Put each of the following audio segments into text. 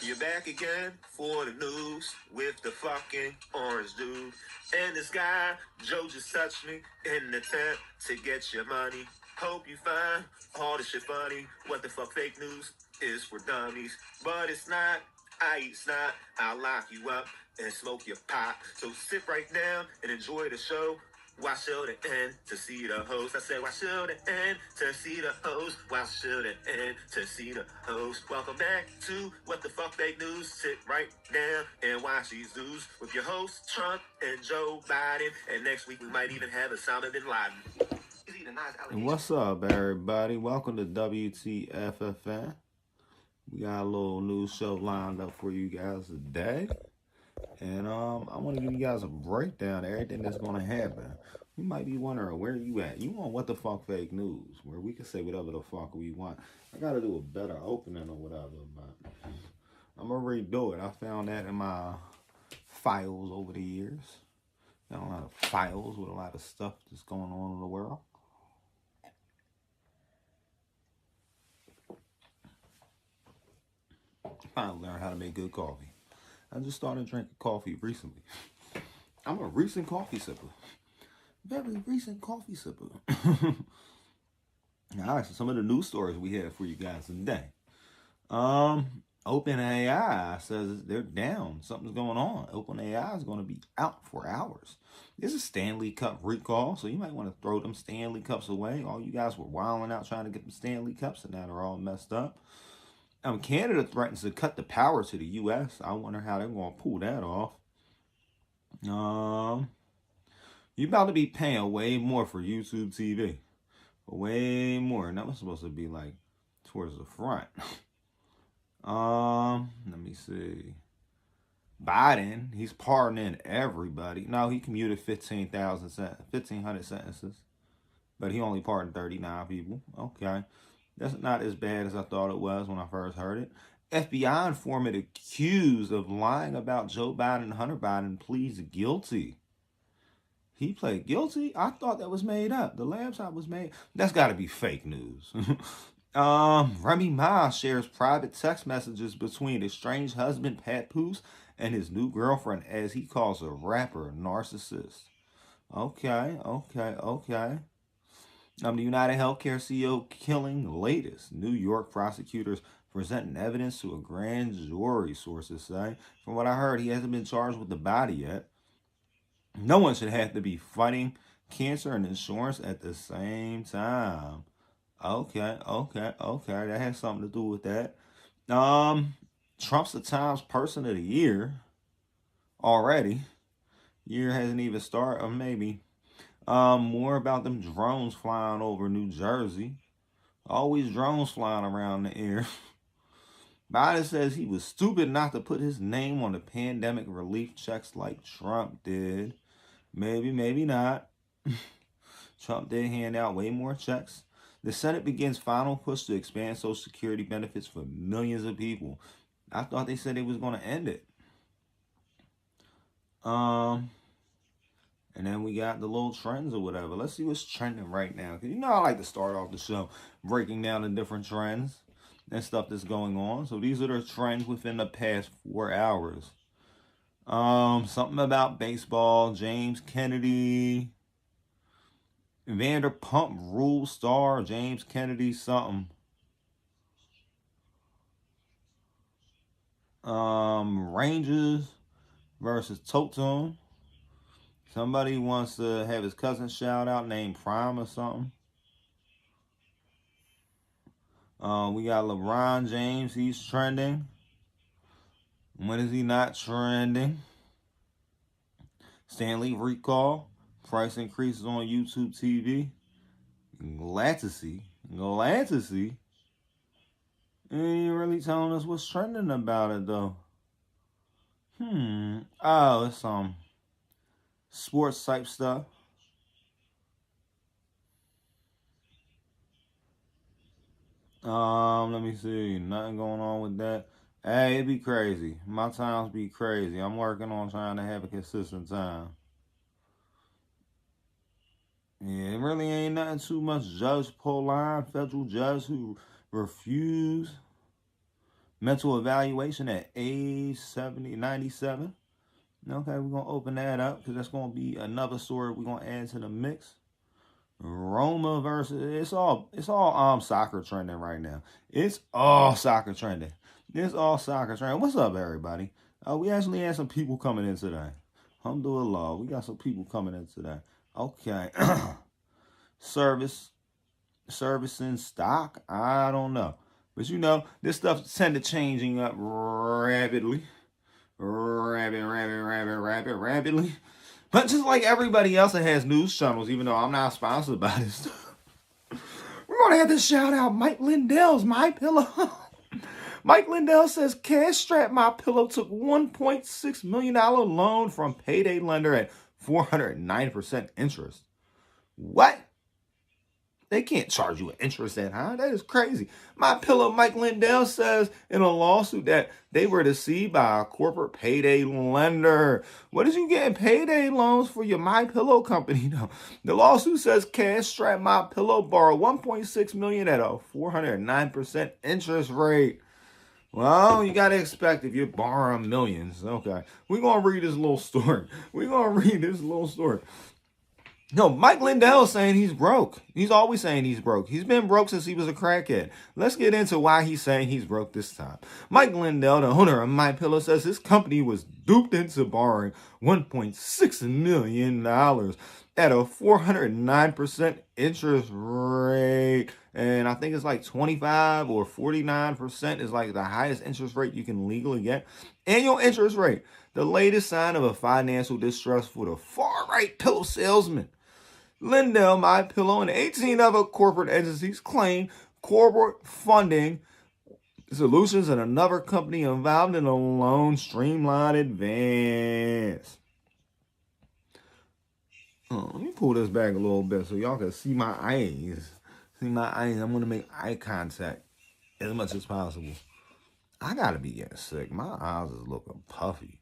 You're back again for the news with the fucking orange dude. And this guy, Joe, just touched me in the attempt to get your money. Hope you find all this shit funny. What the fuck fake news is for dummies. But it's not, I eat snot, I'll lock you up and smoke your pot. So sit right down and enjoy the show. Watch till the end to see the host. I said, watch till the end to see the host. Watch till the end to see the host. Welcome back to What the Fuck Fake News. Sit right down and watch these news with your hosts, Trump and Joe Biden. And next week we might even have a sound of Bin Laden. And what's up, everybody? Welcome to WTFFN. We got a little news show lined up for you guys today. And I want to give you guys a breakdown of everything that's going to happen. You might be wondering, where you at? You want What the Fuck Fake News, where we can say whatever the fuck we want. I got to do a better opening or whatever, but I'm going to redo it. I found that in my files over the years. Got a lot of files with a lot of stuff that's going on in the world. Finally learned how to make good coffee. I just started drinking coffee recently. I'm a recent coffee sipper. Very recent coffee sipper. All right, so some of the news stories we have for you guys today. OpenAI says they're down. Something's going on. OpenAI is going to be out for hours. There's a Stanley Cup recall, so you might want to throw them Stanley Cups away. All you guys were wilding out trying to get them Stanley Cups, and now they're all messed up. Canada threatens to cut the power to the U.S. I wonder how they're going to pull that off. You're about to be paying way more for YouTube TV. Way more. And that was supposed to be like towards the front. Let me see. Biden, he's pardoning everybody. No, he commuted 1,500 sentences. But he only pardoned 39 people. Okay. That's not as bad as I thought it was when I first heard it. FBI informant accused of lying about Joe Biden and Hunter Biden pleads guilty. He pled guilty? I thought that was made up. The laptop was made. That's got to be fake news. Remy Ma shares private text messages between estranged husband Pat Poose and his new girlfriend as he calls a rapper narcissist. Okay. The United Healthcare CEO killing latest. New York prosecutors presenting evidence to a grand jury, sources say. From what I heard, he hasn't been charged with the body yet. No one should have to be fighting cancer and insurance at the same time. Okay. That has something to do with that. Trump's the Times Person of the Year already. Year hasn't even started, or maybe. More about them drones flying over New Jersey. Always drones flying around the air. Biden says he was stupid not to put his name on the pandemic relief checks like Trump did. Maybe not. Trump did hand out way more checks. The Senate begins final push to expand Social Security benefits for millions of people. I thought they said they was going to end it. And then we got the little trends or whatever. Let's see what's trending right now. Because I like to start off the show breaking down the different trends and stuff that's going on. So these are the trends within the past 4 hours. Something about baseball. James Kennedy. Vanderpump Rules star. James Kennedy something. Rangers versus Totem. Somebody wants to have his cousin shout out named Prime or something. We got LeBron James. He's trending. When is he not trending? Stanley recall. Price increases on YouTube TV. Glad to see. Ain't really telling us what's trending about it though. Oh, it's sports type stuff. Let me see. Nothing going on with that. Hey, it be crazy. My times be crazy. I'm working on trying to have a consistent time. Yeah, it really ain't nothing too much. Judge Pauline, federal judge who refused Mental evaluation at A97. Okay, we're going to open that up because that's going to be another story we're going to add to the mix. Roma versus it's all soccer trending right now. It's all soccer trending. What's up, everybody? We actually had some people coming in today. Alhamdulillah, we got some people coming in today. Okay. Servicing stock, I don't know. But you know, this stuff tend to changing up rapidly. Rapidly. But just like everybody else that has news channels, even though I'm not sponsored by this, we're going to have to shout out Mike Lindell's My Pillow. Mike Lindell says, Cash Strap My Pillow took $1.6 million loan from payday lender at 409% interest. What? They can't charge you an interest that high. That is crazy. My Pillow, Mike Lindell says in a lawsuit that they were deceived by a corporate payday lender. What is you getting payday loans for your My Pillow company? No. The lawsuit says Cash Strap My Pillow borrowed $1.6 million at a 409% interest rate. Well, you got to expect if you're borrowing millions. Okay. We're going to read this little story. No, Mike Lindell is saying he's broke. He's always saying he's broke. He's been broke since he was a crackhead. Let's get into why he's saying he's broke this time. Mike Lindell, the owner of My Pillow, says his company was duped into borrowing $1.6 million at a 409% interest rate. And I think it's like 25 or 49% is like the highest interest rate you can legally get. Annual interest rate, the latest sign of a financial distress for the far-right pillow salesman. Lindell, My Pillow, and 18 other corporate entities claim corporate funding solutions and another company involved in a loan streamline advance. Let me pull this back a little bit so y'all can see my eyes. I'm going to make eye contact as much as possible. I got to be getting sick. My eyes is looking puffy.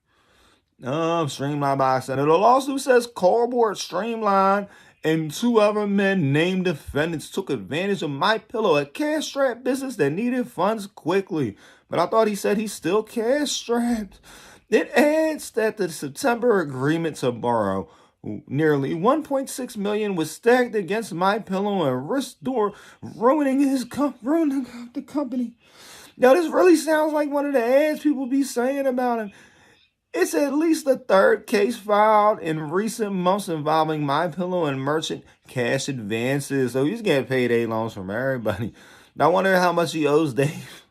Streamline by Center. The lawsuit says Cardboard Streamline and two other men named defendants took advantage of My Pillow, a cash strapped business that needed funds quickly. But I thought he said he's still cash strapped. It adds that the September agreement to borrow nearly $1.6 million was stacked against My Pillow and risked ruining the company. Now this really sounds like one of the ads people be saying about him. It's at least the third case filed in recent months involving My Pillow and merchant cash advances. So he's getting payday loans from everybody. Now I wonder how much he owes Dave.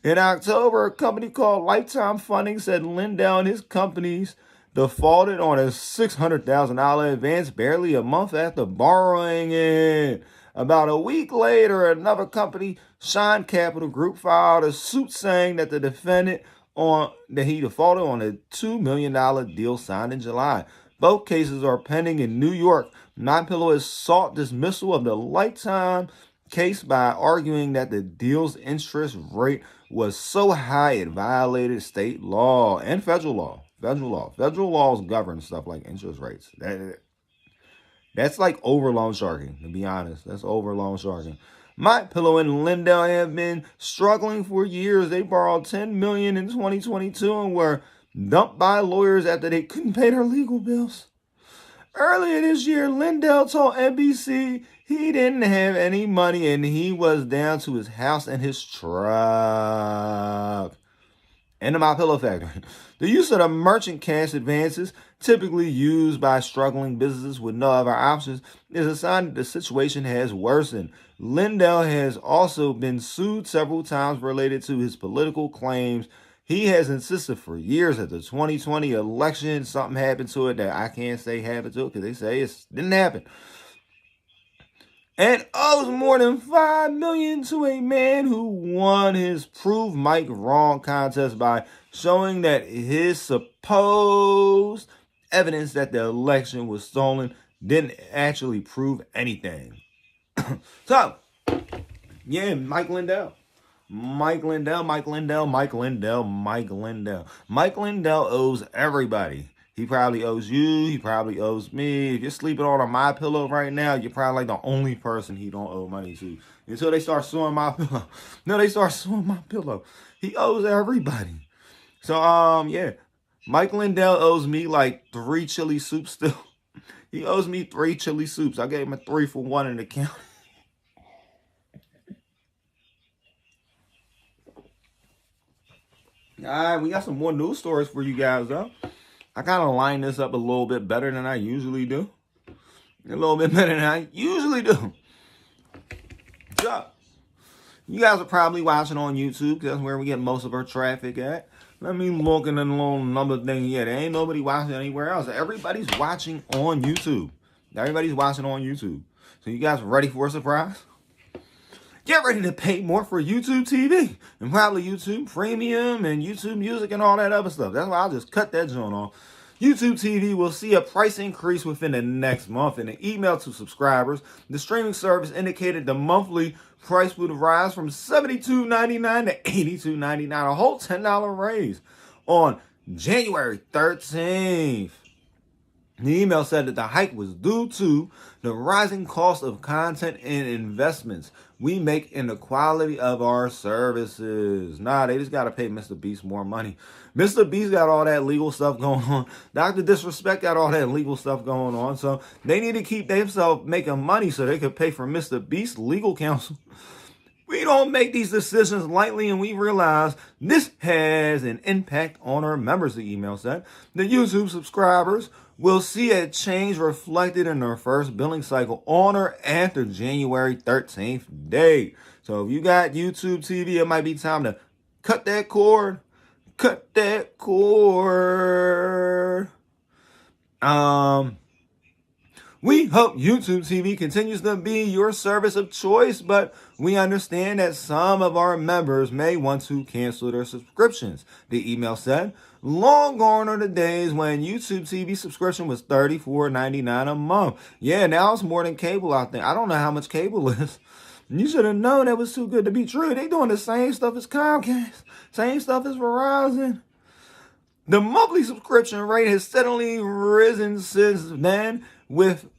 In October, a company called Lifetime Funding said Lindell and his companies defaulted on a $600,000 advance barely a month after borrowing it. About a week later, another company, Shine Capital Group, filed a suit saying that the defendant he defaulted on a $2 million deal signed in July. Both cases are pending in New York. My Pillow has sought dismissal of the Lifetime case by arguing that the deal's interest rate was so high it violated state law and federal law. Federal laws govern stuff like interest rates. That's like over loan sharking, to be honest. That's over loan sharking. My Pillow and Lindell have been struggling for years. They borrowed $10 million in 2022 and were dumped by lawyers after they couldn't pay their legal bills. Earlier this year, Lindell told NBC he didn't have any money and he was down to his house and his truck. And the My Pillow factory. The use of the merchant cash advances, typically used by struggling businesses with no other options, is a sign that the situation has worsened. Lindell has also been sued several times related to his political claims. He has insisted for years that the 2020 election, something happened to it that I can't say happened to it because they say it didn't happen. And owes more than $5 million to a man who won his Prove Mike Wrong contest by showing that his supposed evidence that the election was stolen didn't actually prove anything. So, yeah, Mike Lindell owes everybody. He probably owes you. He probably owes me. If you're sleeping on a My Pillow right now, you're probably like the only person he don't owe money to. Until they start suing My Pillow. No, they start suing My Pillow. He owes everybody. So, yeah. Mike Lindell owes me like 3 chili soups still. He owes me 3 chili soups. I gave him a 3 for 1 in the county. All right, we got some more news stories for you guys, though. I kind of line this up a little bit better than I usually do. A little bit better than I usually do. So, you guys are probably watching on YouTube because that's where we get most of our traffic at. Let me look in the little number thing. Yeah, there ain't nobody watching anywhere else. Everybody's watching on YouTube. Everybody's watching on YouTube. So you guys ready for a surprise? Get ready to pay more for YouTube TV and probably YouTube Premium and YouTube Music and all that other stuff. That's why I'll just cut that joint off. YouTube TV will see a price increase within the next month. In an email to subscribers, the streaming service indicated the monthly price would rise from $72.99 to $82.99, a whole $10 raise on January 13th. The email said that the hike was due to the rising cost of content and investments we make in the quality of our services. Nah, they just got to pay Mr. Beast more money. Mr. Beast got all that legal stuff going on. Dr. Disrespect got all that legal stuff going on. So they need to keep themselves making money so they could pay for Mr. Beast's legal counsel. We don't make these decisions lightly, and we realize this has an impact on our members, the email said. The YouTube subscribers will see a change reflected in their first billing cycle on or after January 13th date. So if you got YouTube TV, it might be time to cut that cord. Cut that cord. We hope YouTube TV continues to be your service of choice, but we understand that some of our members may want to cancel their subscriptions, the email said. Long gone are the days when YouTube TV subscription was $34.99 a month. Yeah, now it's more than cable out there. I don't know how much cable is. You should have known that was too good to be true. They doing the same stuff as Comcast, same stuff as Verizon. The monthly subscription rate has steadily risen since then, with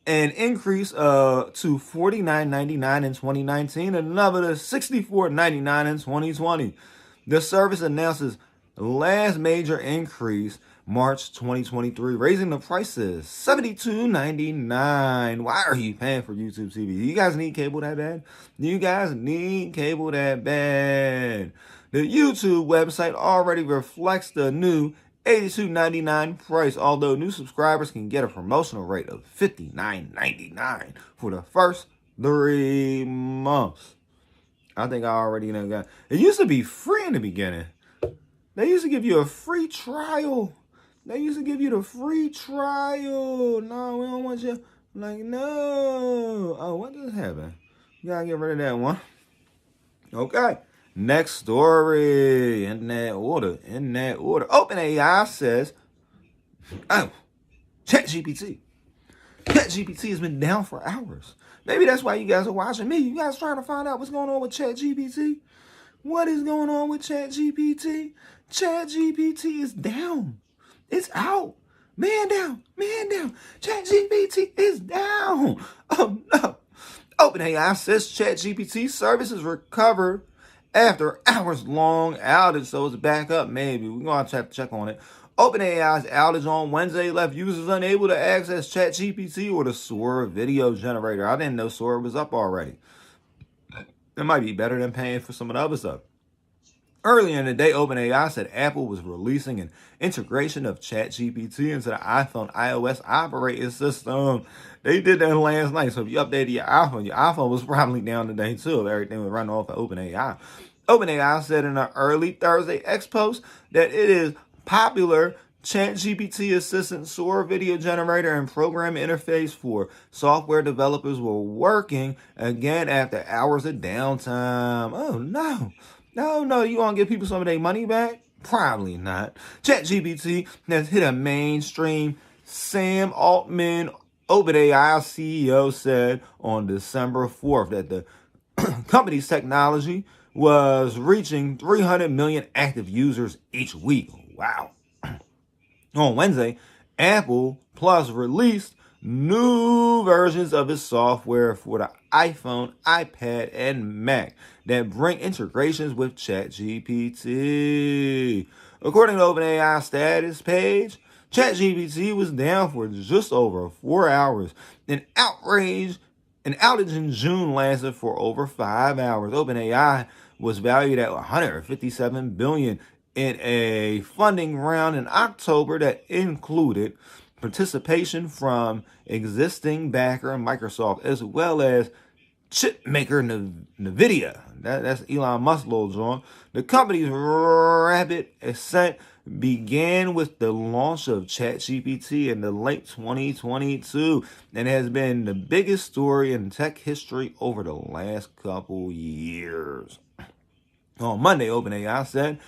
an increase to $49.99 in 2019 and another to $64.99 in 2020. The service announces the last major increase March 2023, raising the prices $72.99. Why are you paying for YouTube TV? Do you guys need cable that bad? Do you guys need cable that bad? The YouTube website already reflects the new $82.99 price, although new subscribers can get a promotional rate of $59.99 for the first 3 months. I think I already got it. Used to be free in the beginning. They used to give you a free trial. They used to give you the free trial. No, we don't want you. I'm like, no. Oh, what just happened? You gotta get rid of that one. Okay. Next story. In that order. OpenAI says, ChatGPT. ChatGPT has been down for hours. Maybe that's why you guys are watching me. You guys trying to find out what's going on with ChatGPT? What is going on with ChatGPT? ChatGPT is down. It's out. Man down. ChatGPT is down. Oh, no. OpenAI says ChatGPT services recovered after hours-long outage, so it's back up maybe. We're going to have to check on it. OpenAI's outage on Wednesday left users unable to access ChatGPT or the Sora video generator. I didn't know Sora was up already. It might be better than paying for some of the other stuff. Earlier in the day, OpenAI said Apple was releasing an integration of ChatGPT into the iPhone iOS operating system. They did that last night. So if you updated your iPhone was probably down today too. If everything was running off of OpenAI. OpenAI said in an early Thursday X post that it is popular ChatGPT assistant Sora video generator and program interface for software developers were working again after hours of downtime. Oh no. No, you want to give people some of their money back? Probably not. ChatGPT has hit a mainstream. Sam Altman, OpenAI CEO, said on December 4th that the company's technology was reaching 300 million active users each week. Wow. On Wednesday, Apple Plus released new versions of its software for the iPhone, iPad, and Mac that bring integrations with ChatGPT. According to OpenAI's status page, ChatGPT was down for just over 4 hours. An outage in June lasted for over 5 hours. OpenAI was valued at $157 billion in a funding round in October that included participation from existing backer Microsoft as well as chip maker NVIDIA. That's Elon Musk's little joint. The company's rapid ascent began with the launch of ChatGPT in the late 2022 and has been the biggest story in tech history over the last couple years. On Monday, OpenAI said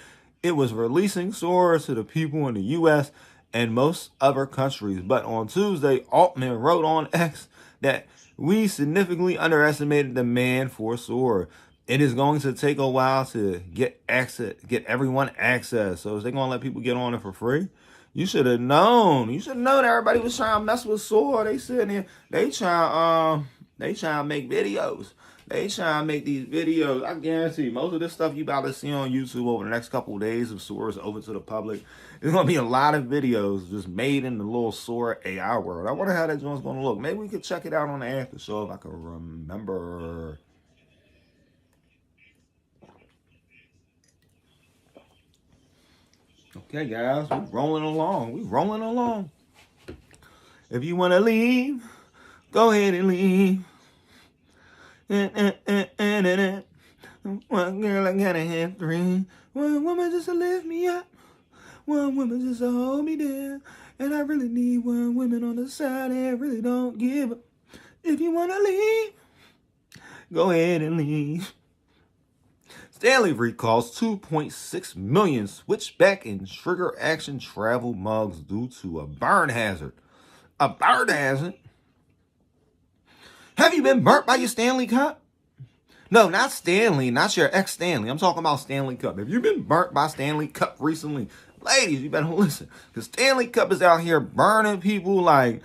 it was releasing Sora to the people in the U.S. and most other countries. But on Tuesday, Altman wrote on X that we significantly underestimated the demand for Sora. It is going to take a while to get everyone access. So is they going to let people get on it for free? You should have known. You should have known everybody was trying to mess with Sora. They sitting here, they trying to make videos. They trying to make these videos. I guarantee most of this stuff you about to see on YouTube over the next couple of days of Sora is open to the public. There's going to be a lot of videos just made in the little Sora AI world. I wonder how that joint's going to look. Maybe we could check it out on the after show if I can remember. Okay, guys, we're rolling along. If you want to leave, go ahead and leave. One girl, I gotta have three. One woman just to lift me up. One woman just to hold me down. And I really need one woman on the side that really don't give up. If you want to leave, go ahead and leave. Stanley recalls 2.6 million switchback and trigger action travel mugs due to a burn hazard. A burn hazard? Have you been burnt by your Stanley Cup? No, not Stanley, not your ex-Stanley. I'm talking about Stanley Cup. Have you been burnt by Stanley Cup recently? Ladies, you better listen. Because Stanley Cup is out here burning people like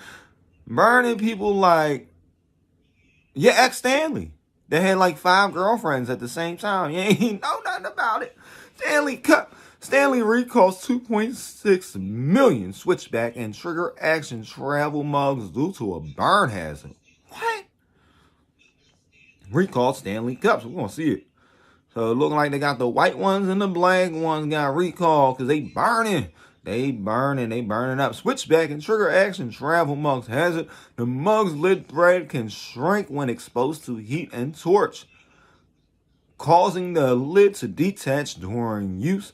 your ex-Stanley. They had like 5 girlfriends at the same time. You ain't know nothing about it. Stanley recalls 2.6 million switchback and trigger action travel mugs due to a burn hazard. What? Recalled Stanley Cups. We're going to see it. So it looking like they got the white ones and the black ones got recalled because they burning. They burning up. Switchback and trigger action travel mugs hazard. The mug's lid thread can shrink when exposed to heat and torch, causing the lid to detach during use,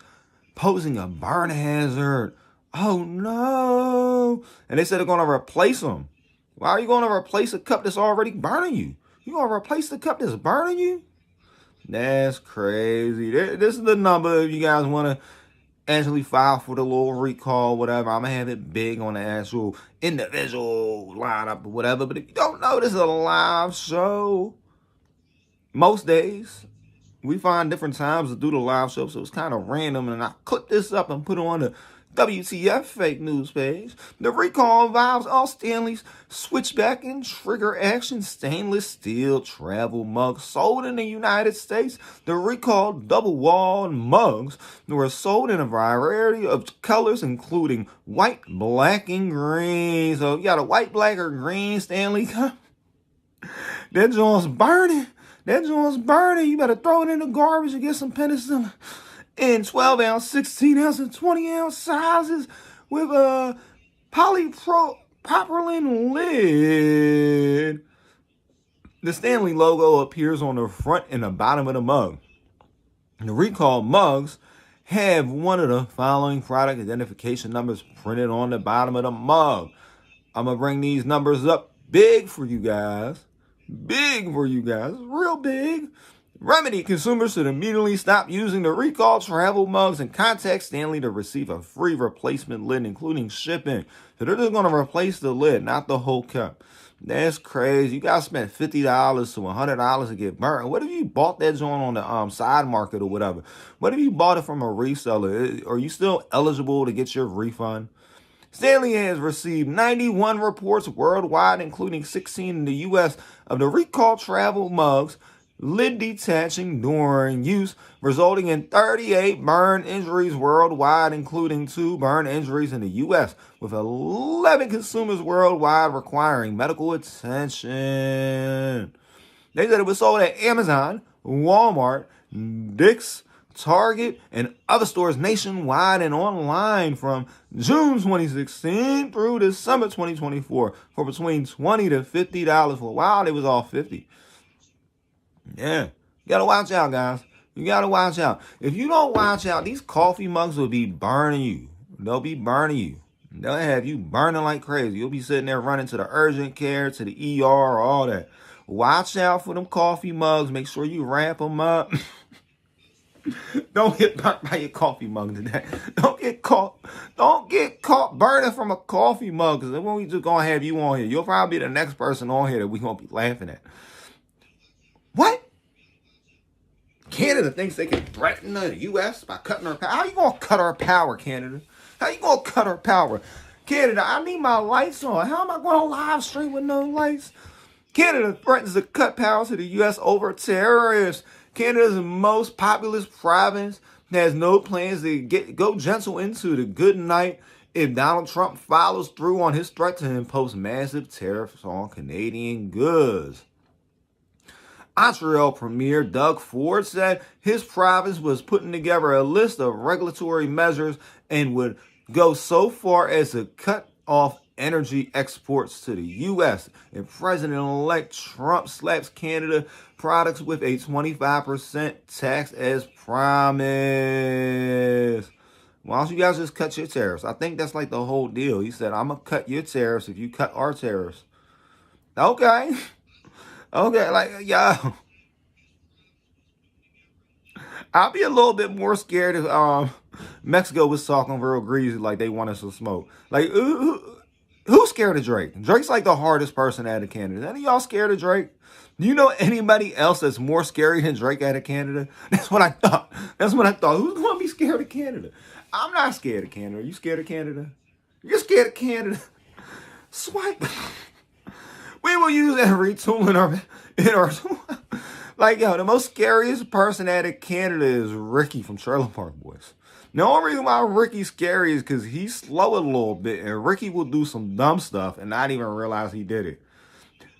posing a burn hazard. Oh no. And they said they're going to replace them. Why are you going to replace a cup that's already burning you? You going to replace the cup that's burning you? That's crazy. This is the number if you guys want to actually file for the little recall, whatever. I'm going to have it big on the actual individual lineup or whatever. But if you don't know, this is a live show. Most days, we find different times to do the live show, so it's kind of random. And I clip this up and put it on the WTF fake news page. The recall involves all Stanley's switchback and trigger action stainless steel travel mugs sold in the United States. The recalled double-walled mugs were sold in a variety of colors, including white, black, and green. So if you got a white, black, or green Stanley Cup, that joint's burning. You better throw it in the garbage and get some penicillin. In 12-ounce, 16-ounce, and 20-ounce sizes with a polypropylene lid. The Stanley logo appears on the front and the bottom of the mug. The recalled mugs have one of the following product identification numbers printed on the bottom of the mug. I'm going to bring these numbers up big for you guys. Real big. Remedy: consumers should immediately stop using the recalled travel mugs and contact Stanley to receive a free replacement lid, including shipping. So they're just going to replace the lid, not the whole cup. That's crazy. You guys spent $50 to $100 to get burnt. What if you bought that joint on the side market or whatever? What if you bought it from a reseller? Are you still eligible to get your refund? Stanley has received 91 reports worldwide, including 16 in the U.S., of the recalled travel mugs lid detaching during use, resulting in 38 burn injuries worldwide, including 2 burn injuries in the U.S., with 11 consumers worldwide requiring medical attention. They said it was sold at Amazon, Walmart, Dick's, Target, and other stores nationwide and online from June 2016 through December 2024 for between $20 to $50. For a while, they was all $50. Yeah, you gotta watch out, guys. You gotta watch out. If you don't watch out, these coffee mugs will be burning you. They'll be burning you. They'll have you burning like crazy. You'll be sitting there running to the urgent care, to the ER, all that. Watch out for them coffee mugs. Make sure you wrap them up. Don't get burnt by your coffee mug today. Don't get caught burning from a coffee mug. Because when we just gonna have you on here, you'll probably be the next person on here that we gonna be laughing at. What? Canada thinks they can threaten the U.S. by cutting our power. How you gonna cut our power, Canada? How you gonna cut our power? Canada, I need my lights on. How am I gonna live stream with no lights? Canada threatens to cut power to the U.S. over tariffs. Canada's most populous province has no plans to go gentle into the good night if Donald Trump follows through on his threat to impose massive tariffs on Canadian goods. Ontario Premier Doug Ford said his province was putting together a list of regulatory measures and would go so far as to cut off energy exports to the U.S. And President-elect Trump slaps Canada products with a 25% tax as promised. Why don't you guys just cut your tariffs? I think that's like the whole deal. He said, I'm going to cut your tariffs if you cut our tariffs. Okay. Okay, like, yo. I'll be a little bit more scared if Mexico was talking real greasy like they want us to smoke. Like, who's scared of Drake? Drake's like the hardest person out of Canada. Any of y'all scared of Drake? Do you know anybody else that's more scary than Drake out of Canada? That's what I thought. Who's going to be scared of Canada? I'm not scared of Canada. Are you scared of Canada? You're scared of Canada. Swipe. We will use every tool in our like, yo, the most scariest person out of Canada is Ricky from Trailer Park Boys. The only reason why Ricky's scary is because he's slow a little bit, and Ricky will do some dumb stuff and not even realize he did it.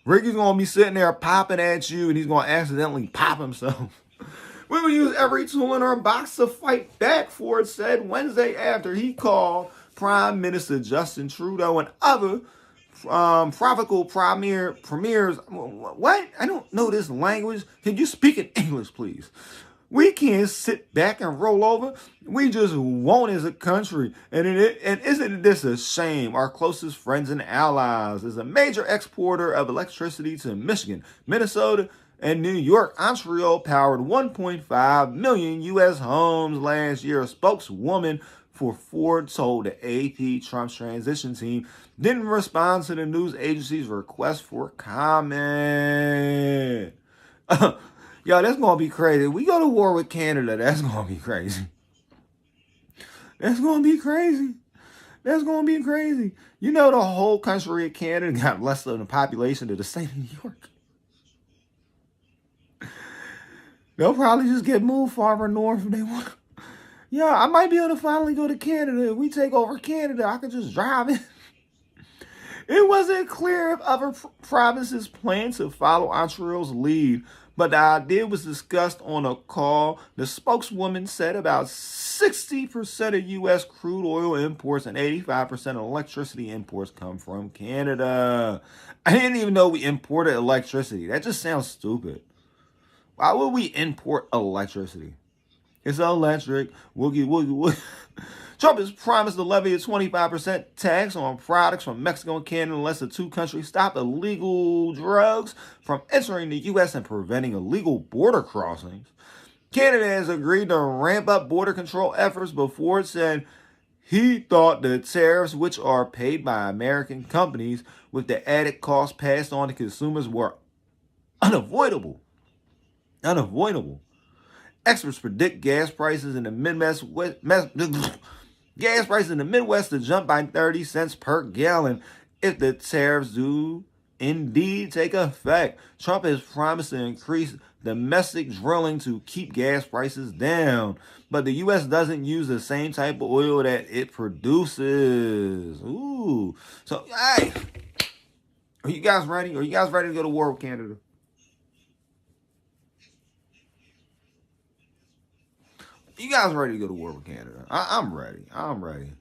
Ricky's going to be sitting there popping at you, and he's going to accidentally pop himself. We will use every tool in our box to fight back, Ford said Wednesday after he called Prime Minister Justin Trudeau and other tropical premiers. What? I don't know this language. Can you speak in English, please? We can't sit back and roll over. We just won't as a country. And isn't this a shame? Our closest friends and allies is a major exporter of electricity to Michigan, Minnesota, and New York. Ontario powered 1.5 million U.S. homes last year. A spokeswoman for Ford told the AP Trump's transition team didn't respond to the news agency's request for comment. Yo, that's going to be crazy. We go to war with Canada. That's going to be crazy. That's going to be crazy. That's going to be crazy. You know, the whole country of Canada got less than the population of the state of New York. They'll probably just get moved farther north if they want. Yeah, I might be able to finally go to Canada. If we take over Canada, I could just drive in. It wasn't clear if other provinces plan to follow Ontario's lead, but the idea was discussed on a call. The spokeswoman said about 60% of U.S. crude oil imports and 85% of electricity imports come from Canada. I didn't even know we imported electricity. That just sounds stupid. Why would we import electricity? It's electric. Woogie, woogie, woogie. Trump has promised to levy a 25% tax on products from Mexico and Canada unless the two countries stop illegal drugs from entering the U.S. and preventing illegal border crossings. Canada has agreed to ramp up border control efforts, but Ford said he thought the tariffs, which are paid by American companies with the added cost passed on to consumers, were unavoidable. Experts predict gas prices in the Gas prices in the Midwest to jump by 30 cents per gallon if the tariffs do indeed take effect. Trump has promised to increase domestic drilling to keep gas prices down, but the U.S. doesn't use the same type of oil that it produces. Ooh. So, hey, are you guys ready? Are you guys ready to go to war with Canada? You guys ready to go to war with Canada? I'm ready. I'm ready.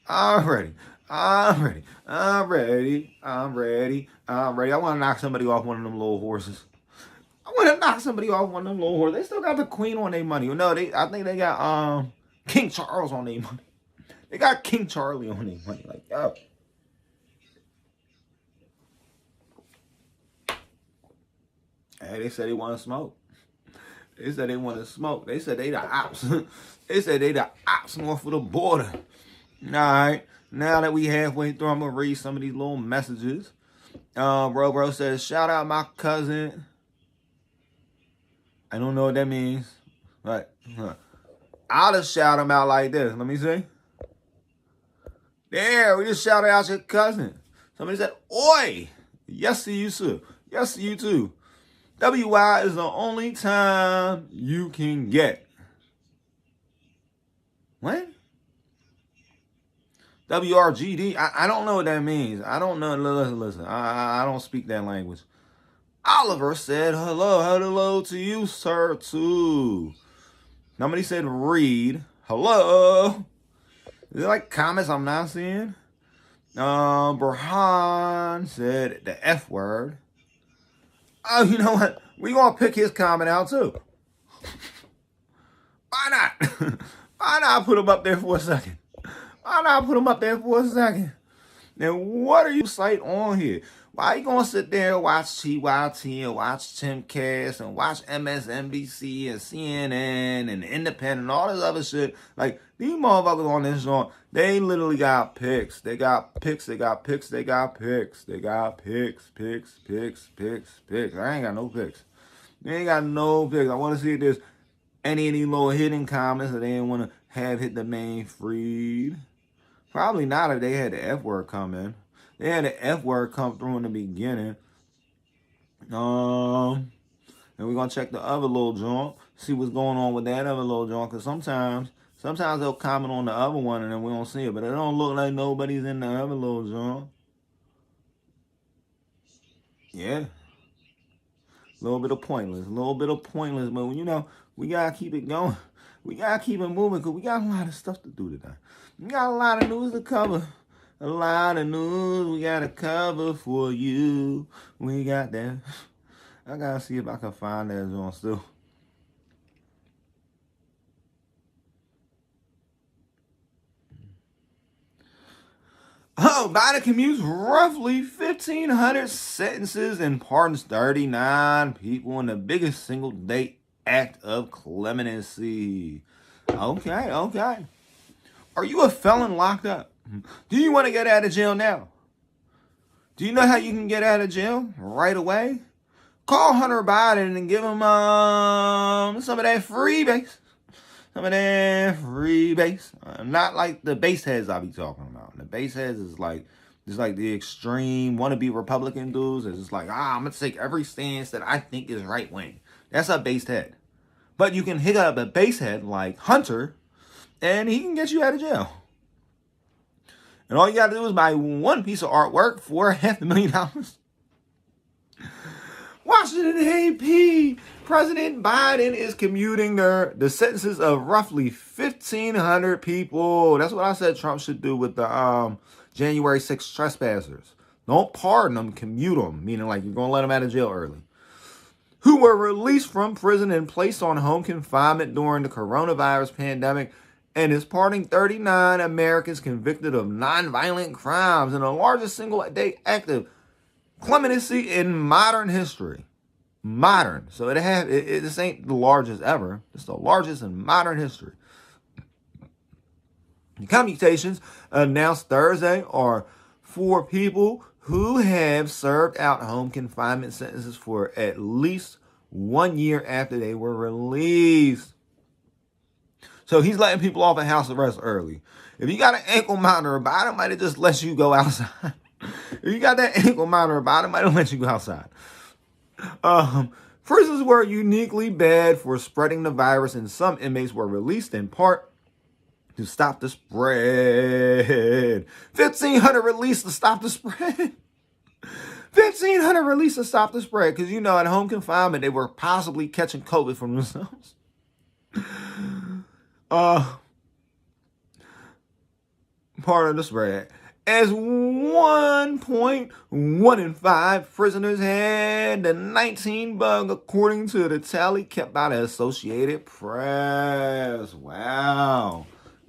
I'm ready. I'm ready. I'm ready. I'm ready. I'm ready. I want to knock somebody off one of them little horses. I want to knock somebody off one of them little horses. They still got the Queen on their money. No, I think they got King Charles on their money. They got King Charlie on their money. Like, yo. Hey, they said they want to smoke. They said they want to smoke. They said they the ops. They said they the ops north of the border. All right. Now that we halfway through, I'm going to read some of these little messages. Bro says, shout out my cousin. I don't know what that means. But I'll just shout him out like this. Let me see. There, we just shouted out your cousin. Somebody said, oi. Yes to you too. Yes to you too. WI is the only time you can get. What? WRGD? I don't know what that means. I don't know. Listen. I don't speak that language. Oliver said hello. Hello to you, sir, too. Somebody said read. Hello. Is it like comments I'm not seeing? Burhan said the F word. Oh, you know what? We're going to pick his comment out, too. Why not? Why not put him up there for a second? Why not put him up there for a second? Now, what are you cite on here? Why are you going to sit there and watch TYT and watch Timcast and watch MSNBC and CNN and Independent and all this other shit? Like, these motherfuckers on this joint, they literally got picks. They got picks. They got picks. They got picks. They got picks. I ain't got no picks. They ain't got no picks. I want to see if there's any little hidden comments that they didn't want to have hit the main feed. Probably not if they had the F word come in. They had the F word come through in the beginning. And we're going to check the other little joint. See what's going on with that other little joint. Because sometimes they'll comment on the other one and then we don't see it. But it don't look like nobody's in the other little joint. Yeah. A little bit of pointless. But, you know, we got to keep it going. We got to keep it moving because we got a lot of stuff to do today. We got a lot of news to cover. A lot of news we got to cover for you. We got that. I got to see if I can find that joint still. Oh, Biden commutes roughly 1,500 sentences and pardons 39 people in the biggest single-day act of clemency. Okay. Are you a felon locked up? Do you want to get out of jail now? Do you know how you can get out of jail right away? Call Hunter Biden and give him some of that free base. Not like the base heads I be talking about. The base heads is like, it's like the extreme wannabe Republican dudes. It's just like, I'm going to take every stance that I think is right wing. That's a base head. But you can hit up a base head like Hunter and he can get you out of jail. And all you got to do is buy one piece of artwork for $500,000. Washington AP. President Biden is commuting the sentences of roughly 1,500 people. That's what I said Trump should do with the January 6th trespassers. Don't pardon them, commute them. Meaning like you're going to let them out of jail early. Who were released from prison and placed on home confinement during the coronavirus pandemic and is pardoning 39 Americans convicted of nonviolent crimes in the largest single-day act of clemency in modern history. Modern. So this ain't the largest ever. It's the largest in modern history. The commutations announced Thursday are for people who have served out home confinement sentences for at least 1 year after they were released. So he's letting people off at house arrest early. If you got an ankle monitor, Biden might have just let you go outside. If you got that ankle monitor, Biden might have let you go outside. Prisons were uniquely bad for spreading the virus, and some inmates were released in part to stop the spread. 1,500 released to stop the spread. 1,500 released to stop the spread because, you know, at home confinement, they were possibly catching COVID from themselves. Part of the spread. As 1.1 in 5 prisoners had the 19 bug, according to the tally kept by the Associated Press. Wow.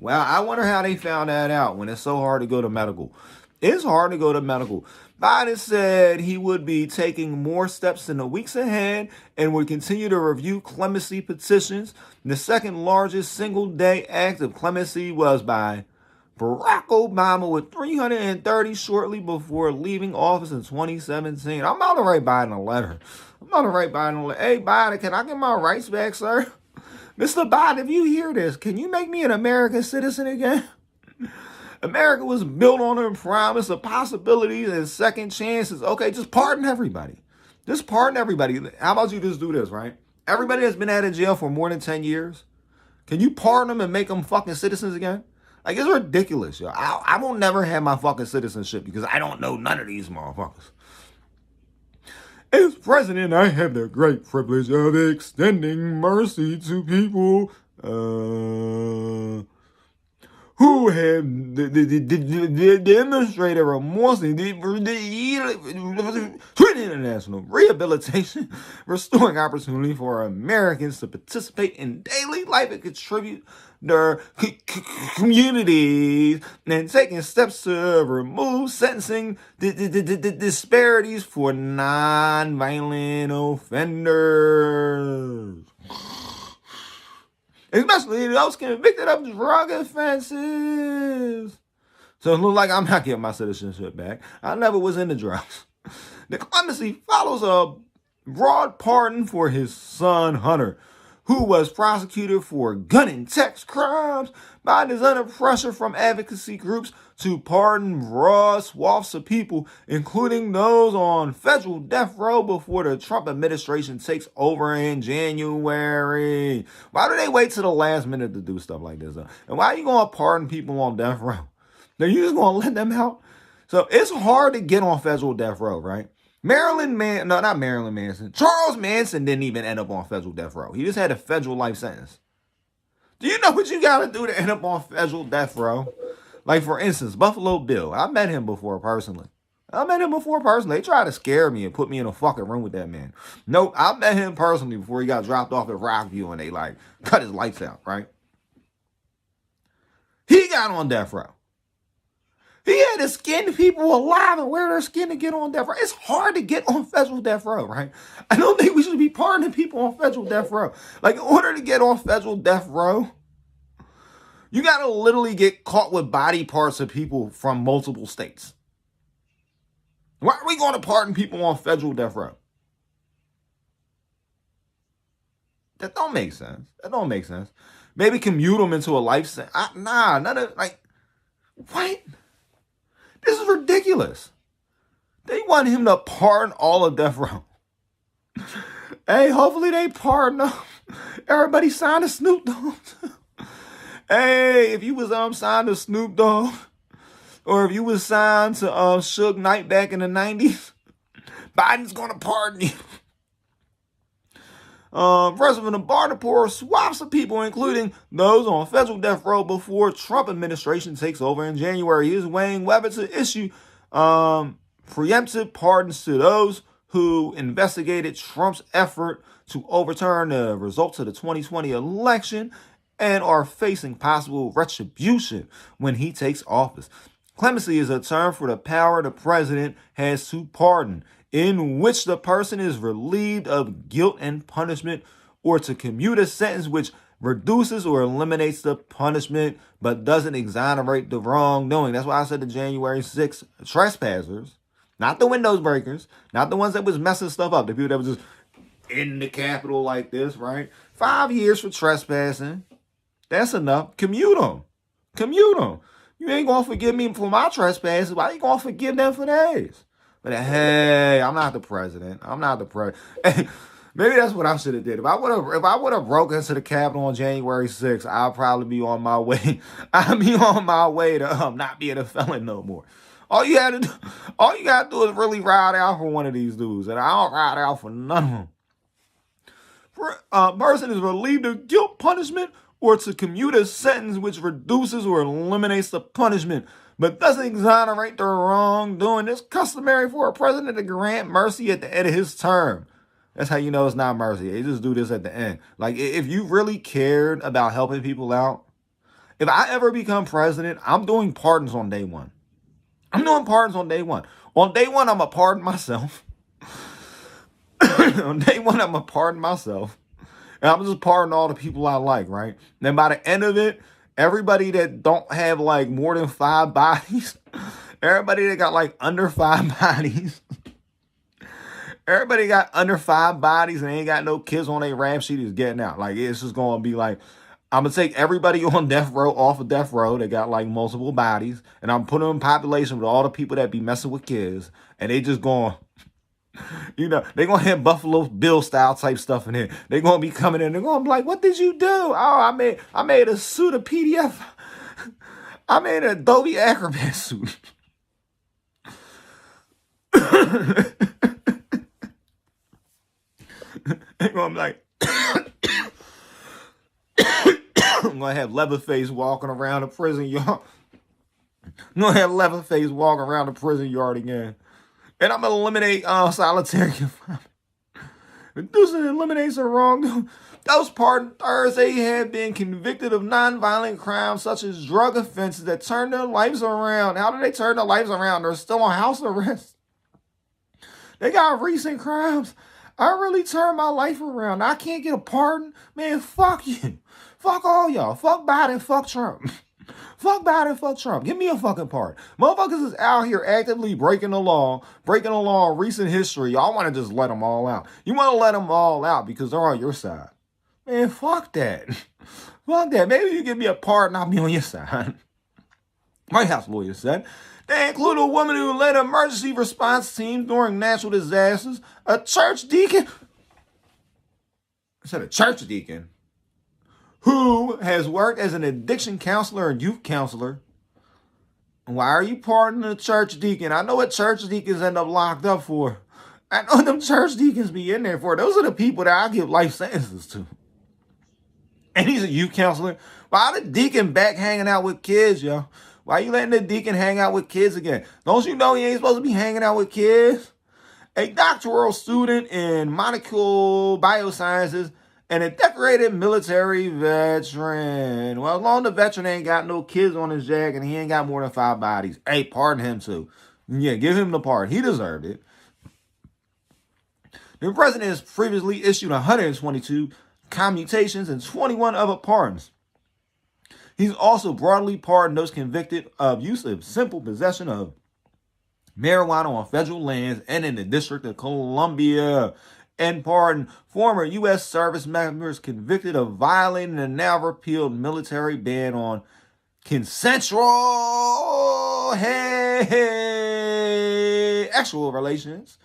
I wonder how they found that out when it's so hard to go to medical. It's hard to go to medical. Biden said he would be taking more steps in the weeks ahead and would continue to review clemency petitions. The second largest single-day act of clemency was by Barack Obama with 330 shortly before leaving office in 2017. I'm about to write Biden a letter. Hey, Biden, can I get my rights back, sir? Mr. Biden, if you hear this, can you make me an American citizen again? America was built on a promise of possibilities and second chances. Okay, just pardon everybody. How about you just do this, right? Everybody that's been out of jail for more than 10 years, can you pardon them and make them fucking citizens again? Like, it's ridiculous, yo. I will never have my fucking citizenship because I don't know none of these motherfuckers. As president, I have the great privilege of extending mercy to people who have demonstrated remorse and international rehabilitation, restoring opportunity for Americans to participate in daily life and contribute their communities, and taking steps to remove sentencing disparities for non-violent offenders, especially those convicted of drug offenses. So it looks like I'm not getting my citizenship back. I never was into drugs. The clemency follows a broad pardon for his son, Hunter, who was prosecuted for gun and sex crimes. Biden is under pressure from advocacy groups to pardon broad swaths of people, including those on federal death row, before the Trump administration takes over in January. Why do they wait till the last minute to do stuff like this? And why are you going to pardon people on death row? Are you just going to let them out? So it's hard to get on federal death row, right? Charles Manson didn't even end up on federal death row. He just had a federal life sentence. Do you know what you got to do to end up on federal death row? Like, for instance, Buffalo Bill. I met him before personally. They tried to scare me and put me in a fucking room with that man. Nope, I met him personally before he got dropped off at Rockview and they, like, cut his lights out, right? He got on death row. He had to skin people alive and wear their skin to get on death row. It's hard to get on federal death row, right? I don't think we should be pardoning people on federal death row. Like, in order to get on federal death row, you got to literally get caught with body parts of people from multiple states. Why are we going to pardon people on federal death row? That don't make sense. Maybe commute them into a life sentence. None of, like, what? This is ridiculous. They want him to pardon all of death row. Hey, hopefully they pardon him. Everybody signed to Snoop Dogg. Hey, if you was signed to Snoop Dogg, or if you was signed to Suge Knight back in the 90s, Biden's gonna pardon you. President Obama swaps of people, including those on federal death row, before Trump administration takes over in January. He is weighing whether to issue preemptive pardons to those who investigated Trump's effort to overturn the results of the 2020 election and are facing possible retribution when he takes office. Clemency is a term for the power the president has to pardon, in which the person is relieved of guilt and punishment, or to commute a sentence which reduces or eliminates the punishment but doesn't exonerate the wrongdoing. That's why I said the January 6th trespassers, not the windows breakers, not the ones that was messing stuff up, the people that was just in the Capitol like this, right? 5 years for trespassing, That's enough. Commute them. Commute them. You ain't going to forgive me for my trespasses. Why you going to forgive them for theirs? But hey, I'm not the president. I'm not the president. Maybe that's what I should have did. If I would have broke into the Capitol on January 6th, I'll probably be on my way. I'll be on my way to not being a felon no more. All you gotta do is really ride out for one of these dudes, and I don't ride out for none of them. Person is relieved of guilt punishment or to commute a sentence which reduces or eliminates the punishment, but doesn't exonerate the wrongdoing. It's customary for a president to grant mercy at the end of his term. That's how you know it's not mercy. They just do this at the end. Like, if you really cared about helping people out, if I ever become president, I'm doing pardons on day one. I'm doing pardons on day one. On day one, I'm going to pardon myself. On day one, I'm going to pardon myself. And I'm just pardoning all the people I like, right? Then by the end of it, everybody that don't have like more than 5 bodies, everybody that got like under 5 bodies, everybody got under 5 bodies and ain't got no kids on their rap sheet is getting out. Like, it's just going to be like, I'm going to take everybody on death row off of death row that got like multiple bodies, and I'm putting them in population with all the people that be messing with kids, and they just going, you know, they going to have Buffalo Bill style type stuff in here. They going to be coming in, they're going to be like, what did you do? Oh, I made a suit of PDF. I made an Adobe Acrobat suit. They're going to be like, I'm going to have Leatherface walking around the prison yard. I'm going to have Leatherface walking around the prison yard again. And I'm going to eliminate solitary confinement. This eliminates the wrongdoing. Those pardoned Thursday have been convicted of nonviolent crimes such as drug offenses that turn their lives around. How do they turn their lives around? They're still on house arrest. They got recent crimes. I really turned my life around. I can't get a pardon. Man, fuck you. Fuck all y'all. Fuck Biden. Fuck Trump. Fuck Biden. Fuck Trump. Give me a fucking pardon. Motherfuckers is out here actively breaking the law in recent history. Y'all want to just let them all out. You want to let them all out because they're on your side. Man, fuck that. Fuck that. Maybe you give me a pardon, I'll be on your side. White House lawyer said. They include a woman who led emergency response teams during natural disasters, a church deacon. I said a church deacon who has worked as an addiction counselor and youth counselor. Why are you pardoning a church deacon? I know what church deacons end up locked up for. I know what them church deacons be in there for. Those are the people that I give life sentences to. And he's a youth counselor. Why the deacon back hanging out with kids, yo? Why you letting the deacon hang out with kids again? Don't you know he ain't supposed to be hanging out with kids? A doctoral student in molecular biosciences and a decorated military veteran. Well, as long as the veteran ain't got no kids on his jacket and he ain't got more than 5 bodies, hey, pardon him too. Yeah, give him the pardon. He deserved it. The president has previously issued 122 commutations and 21 other pardons. He's also broadly pardoned those convicted of use of simple possession of marijuana on federal lands and in the District of Columbia, and pardoned former U.S. service members convicted of violating the now repealed military ban on consensual sexual relations.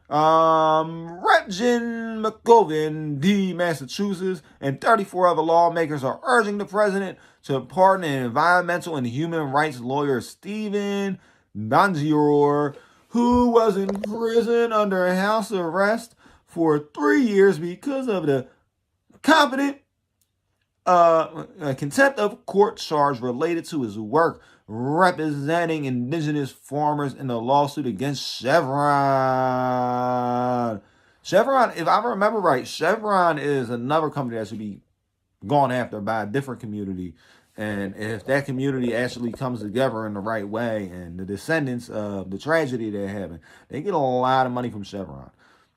Rep. Jen McGovern, D. Massachusetts, and 34 other lawmakers are urging the president to pardon environmental and human rights lawyer Stephen Donzior, who was in prison under house arrest for 3 years because of the competent contempt of court charge related to his work representing indigenous farmers in the lawsuit against Chevron. Chevron, if I remember right, Chevron is another company that should be gone after by a different community. And if that community actually comes together in the right way and the descendants of the tragedy they're having, they get a lot of money from Chevron.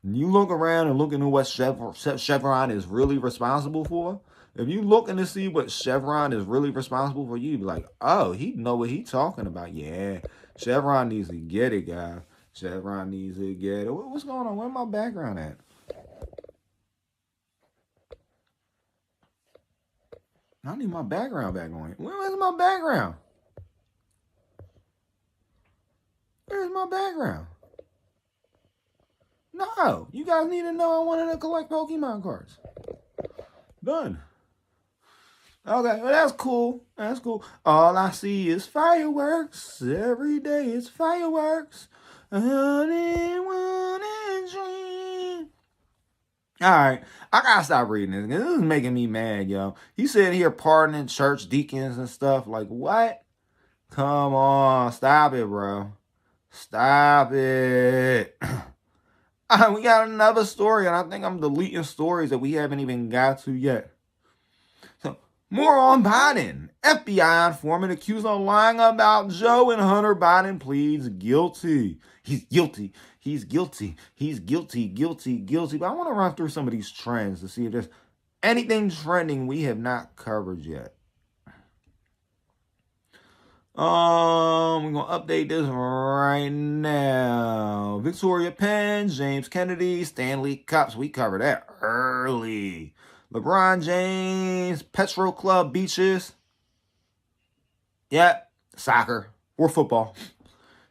You look around and look into what Chevron is really responsible for. If you looking to see what Chevron is really responsible for, you be like, oh, he know what he talking about. Yeah, Chevron needs to get it, guys. Chevron needs to get it. What's going on? Where my background at? I need my background back on. Where's my background? Where's my background? No, you guys need to know I wanted to collect Pokemon cards. Done. Okay, well, that's cool. That's cool. All I see is fireworks. Every day it's fireworks. Alright, I gotta stop reading this. This is making me mad, yo. He said here pardoning church deacons and stuff. Like, what? Come on, stop it, bro. Stop it. We got another story, and I think I'm deleting stories that we haven't even got to yet. So, more on Biden. FBI informant accused of lying about Joe and Hunter Biden pleads guilty. He's guilty. He's guilty. He's guilty, guilty, guilty. But I want to run through some of these trends to see if there's anything trending we have not covered yet. We're going to update this right now. Victoria Penn, James Kennedy, Stanley Cups. We covered that early. LeBron James, Petro Club beaches. Yeah, soccer or football.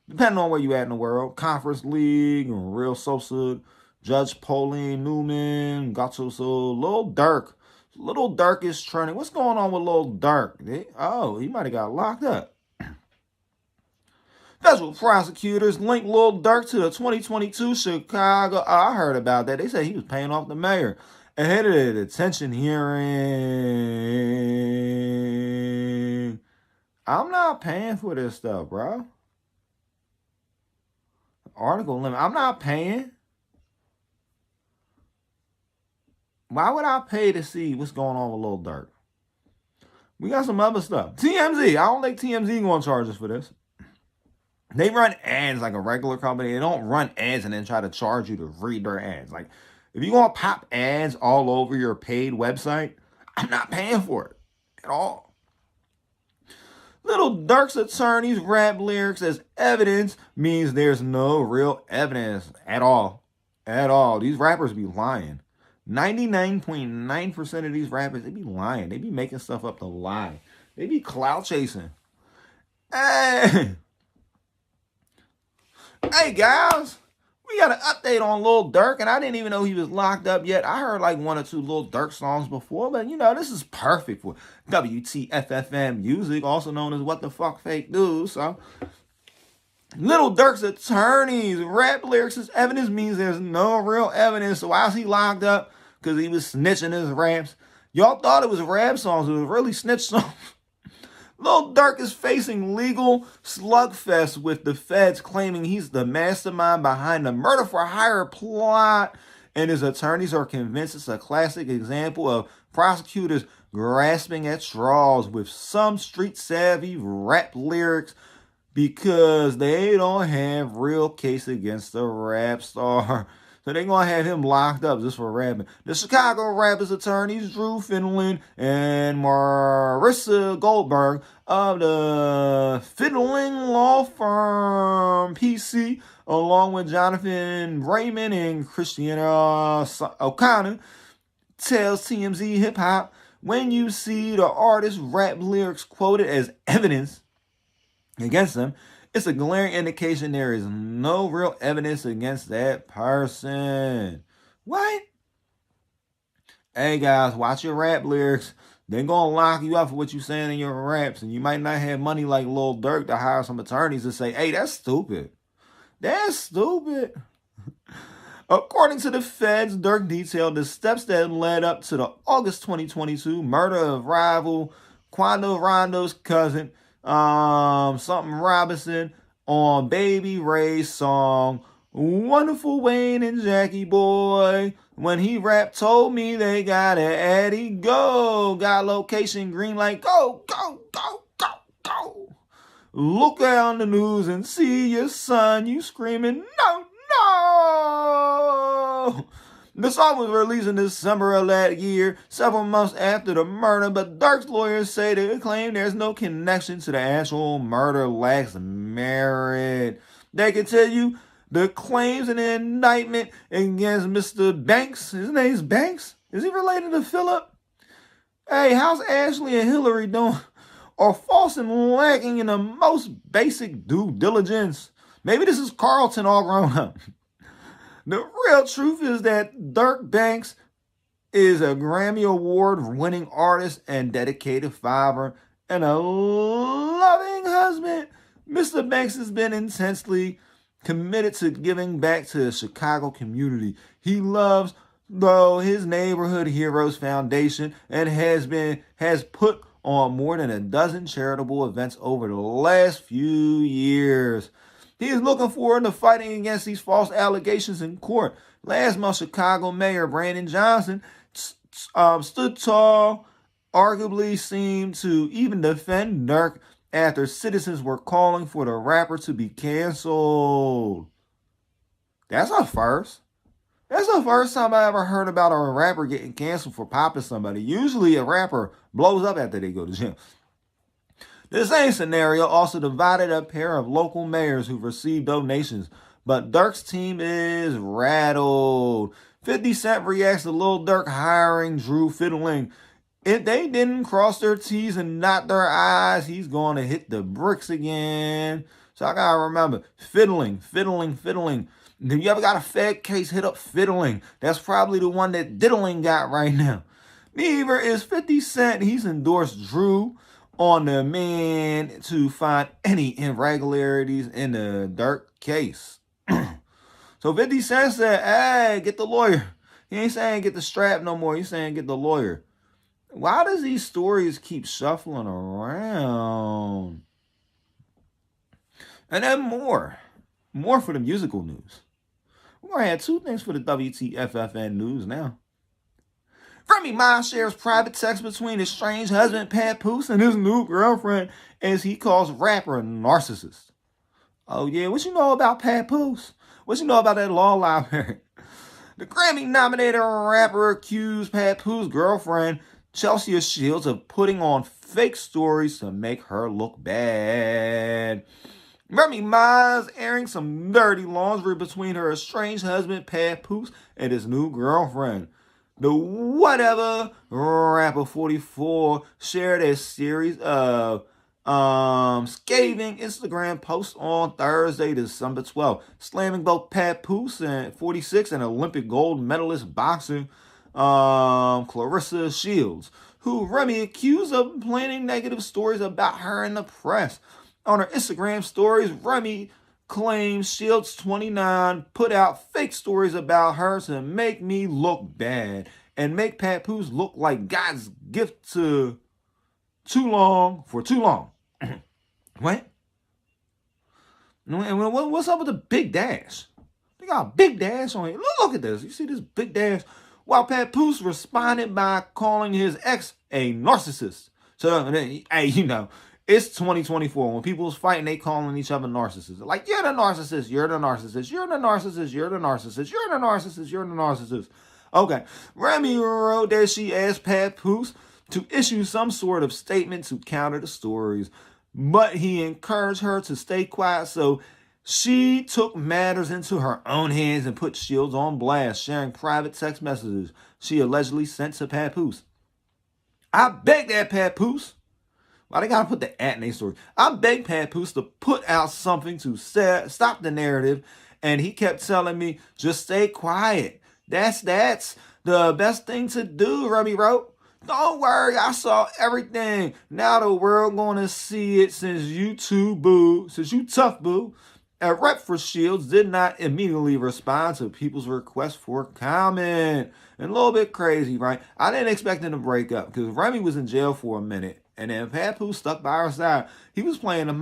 Depending on where you at in the world. Conference League, Real Sosa, Judge Pauline Newman, Gattuso, Lil Durk. Lil Durk is trending. What's going on with Lil Durk? Oh, he might have got locked up. Federal prosecutors linked Lil Durk to the 2022 Chicago. Oh, I heard about that. They said he was paying off the mayor ahead of the detention hearing. I'm not paying for this stuff, bro. Article limit. I'm not paying. Why would I pay to see what's going on with Lil Durk? We got some other stuff. TMZ. I don't think TMZ going to charge us for this. They run ads like a regular company. They don't run ads and then try to charge you to read their ads. Like, if you're going to pop ads all over your paid website, I'm not paying for it at all. Lil Durk's attorney's rap lyrics as evidence means there's no real evidence at all. At all. These rappers be lying. 99.9% of these rappers, they be lying. They be making stuff up to lie. They be clout chasing. Hey guys, we got an update on Lil Durk, and I didn't even know he was locked up yet. I heard like one or two Lil Durk songs before, but you know, this is perfect for WTFFN music, also known as What the Fuck Fake News. So, Lil Durk's attorney's rap lyrics as evidence means there's no real evidence. So why is he locked up? Because he was snitching his raps. Y'all thought it was rap songs, it was really snitch songs. Lil Durk is facing legal slugfest with the feds claiming he's the mastermind behind the murder for hire plot, and his attorneys are convinced it's a classic example of prosecutors grasping at straws with some street-savvy rap lyrics because they don't have real case against the rap star. So they're going to have him locked up just for rapping. The Chicago rappers attorneys Drew Finland and Marissa Goldberg of the Fiddling Law Firm PC, along with Jonathan Raymond and Christiana O'Connor, tells TMZ Hip Hop, when you see the artist's rap lyrics quoted as evidence against them, it's a glaring indication there is no real evidence against that person. What? Hey guys, watch your rap lyrics. They're going to lock you up for what you're saying in your raps. And you might not have money like Lil Durk to hire some attorneys to say, hey, that's stupid. That's stupid. According to the feds, Durk detailed the steps that led up to the August 2022 murder of rival Quando Rondo's cousin, something Robinson, on Baby Ray's song Wonderful Wayne and Jackie Boy. When he rapped, told me they got it, Eddie, go. Got location, green light, go, go, go, go, go. Look on the news and see your son, you screaming, no, no. The song was released in December of that year, several months after the murder, but Durk's lawyers say they claim there's no connection to the actual murder, lacks merit. They can tell you the claims in the indictment against Mr. Banks, his name's Banks, is he related to Philip? Hey, how's Ashley and Hillary doing? Are false and lacking in the most basic due diligence? Maybe this is Carlton all grown up. The real truth is that Dirk Banks is a Grammy Award winning artist and dedicated father and a loving husband. Mr. Banks has been intensely committed to giving back to the Chicago community. He loves his Neighborhood Heroes Foundation and has put on more than a dozen charitable events over the last few years. He is looking forward to fighting against these false allegations in court. Last month, Chicago Mayor Brandon Johnson stood tall, arguably seemed to even defend Dirk after citizens were calling for the rapper to be canceled. That's a first. That's the first time I ever heard about a rapper getting canceled for popping somebody. Usually a rapper blows up after they go to jail. The same scenario also divided a pair of local mayors who received donations, but Dirk's team is rattled. 50 Cent reacts to Lil Durk hiring Drew Fiddling. If they didn't cross their T's and dot their I's, he's going to hit the bricks again. So I got to remember, fiddling. If you ever got a Fed case, hit up Fiddling. That's probably the one that Diddling got right now. Neither is 50 Cent. He's endorsed Drew on the man to find any irregularities in the Dirk case. So 50 Cent said, hey, get the lawyer. He ain't saying get the strap no more. He's saying get the lawyer. Why does these stories keep shuffling around? And then more for the musical news. We're going to have two things for the WTFFN news now. Remy Ma shares private text between his estranged husband Papoose and his new girlfriend as he calls rapper a narcissist. Oh yeah, what you know about Papoose? What you know about that law library? The Grammy-nominated rapper accused Papoose girlfriend Chelsea Shields of putting on fake stories to make her look bad. Remy Ma's airing some dirty laundry between her estranged husband Papoose and his new girlfriend. The whatever rapper 44 shared a series of scathing Instagram posts on Thursday, December 12th, slamming both Papoose and 46 and Olympic gold medalist boxer Clarissa Shields, who Remy accused of planting negative stories about her in the press. On her Instagram stories, Remy claims Shields, 29, put out fake stories about her to make me look bad and make Papoose look like God's gift to too long. What? What's up with the big dash? They got a big dash on it. Look at this. You see this big dash? While Papoose responded by calling his ex a narcissist. So, hey, you know, it's 2024. When people's fighting, they calling each other narcissists. Like, you're the narcissist, you're the narcissist, you're the narcissist, you're the narcissist, you're the narcissist, you're the narcissist. Okay. Remy wrote that she asked Papoose to issue some sort of statement to counter the stories, but he encouraged her to stay quiet, so she took matters into her own hands and put Shields on blast, sharing private text messages she allegedly sent to Papoose. I begged that Papoose. Why they gotta put the at in their story? I begged Papoose to put out something to stop the narrative, and he kept telling me, just stay quiet. That's the best thing to do, Remy wrote. Don't worry, I saw everything. Now the world gonna see it since you tough, boo. A rep for Shields did not immediately respond to people's request for comment. And a little bit crazy, right? I didn't expect them to break up because Remy was in jail for a minute, and then Papoose stuck by her side. He was playing that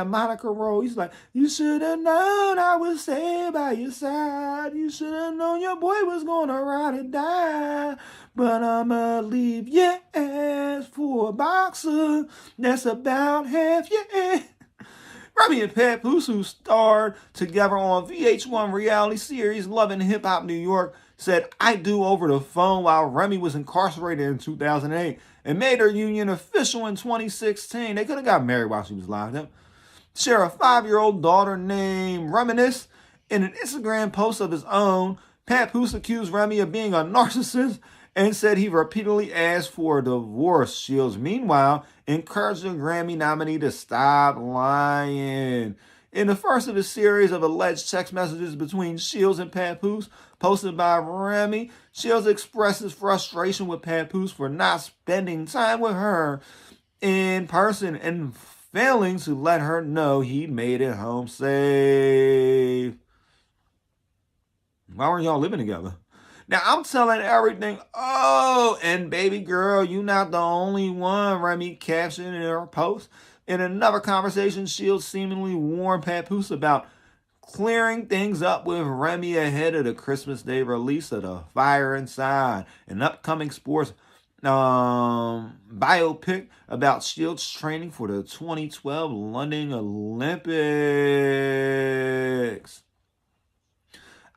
Monica role. He's like, you should have known I would stay by your side. You should have known your boy was gonna ride or die. But I'ma leave your ass for a boxer that's about half your ass. Remy and Papoose, who starred together on VH1 reality series Lovin' Hip Hop New York, said I do over the phone while Remy was incarcerated in 2008 and made their union official in 2016. They could have got married while she was locked up. Share a 5-year-old daughter named Reminisce. In an Instagram post of his own, Papoose accused Remy of being a narcissist and said he repeatedly asked for a divorce. Shields, meanwhile, encouraged the Grammy nominee to stop lying. In the first of a series of alleged text messages between Shields and Papoose, posted by Remy, Shields expresses frustration with Papoose for not spending time with her in person and failing to let her know he made it home safe. Why weren't y'all living together? Now, I'm telling everything. Oh, and baby girl, you not the only one, Remy captioned in her post. In another conversation, Shields seemingly warned Papoose about clearing things up with Remy ahead of the Christmas Day release of The Fire Inside, an upcoming sports biopic about Shields' training for the 2012 London Olympics.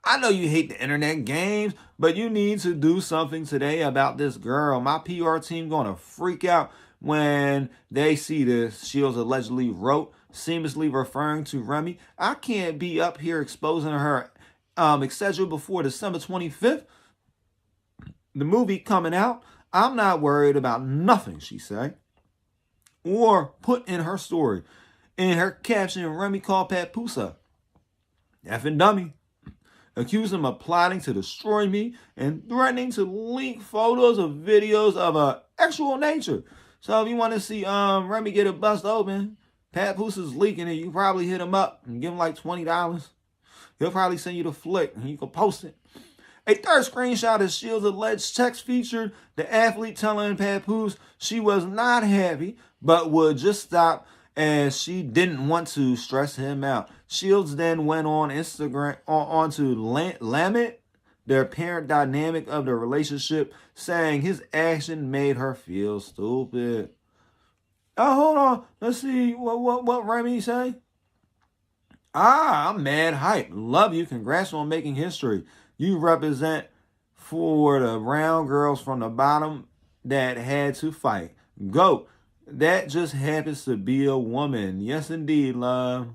I know you hate the internet games, but you need to do something today about this girl. My PR team gonna freak out when they see this, Shields allegedly wrote, seamlessly referring to Remy. I can't be up here exposing her, etc. before December 25th. The movie coming out. I'm not worried about nothing, she said. Or put in her story. In her caption, Remy called Papoose a effing dummy, accused him of plotting to destroy me and threatening to leak photos or videos of a sexual nature. So if you want to see Remy get it bust open, Papoose is leaking it. You probably hit him up and give him like $20. He'll probably send you the flick and you can post it. A third screenshot of Shields' alleged text featured the athlete telling Papoose she was not happy, but would just stop as she didn't want to stress him out. Shields then went on Instagram onto lament their parent dynamic of the relationship, saying his action made her feel stupid. Oh, hold on. Let's see what Remy say. I'm mad hype. Love you. Congrats on making history. You represent for the brown girls from the bottom that had to fight. Go. That just happens to be a woman. Yes, indeed, love.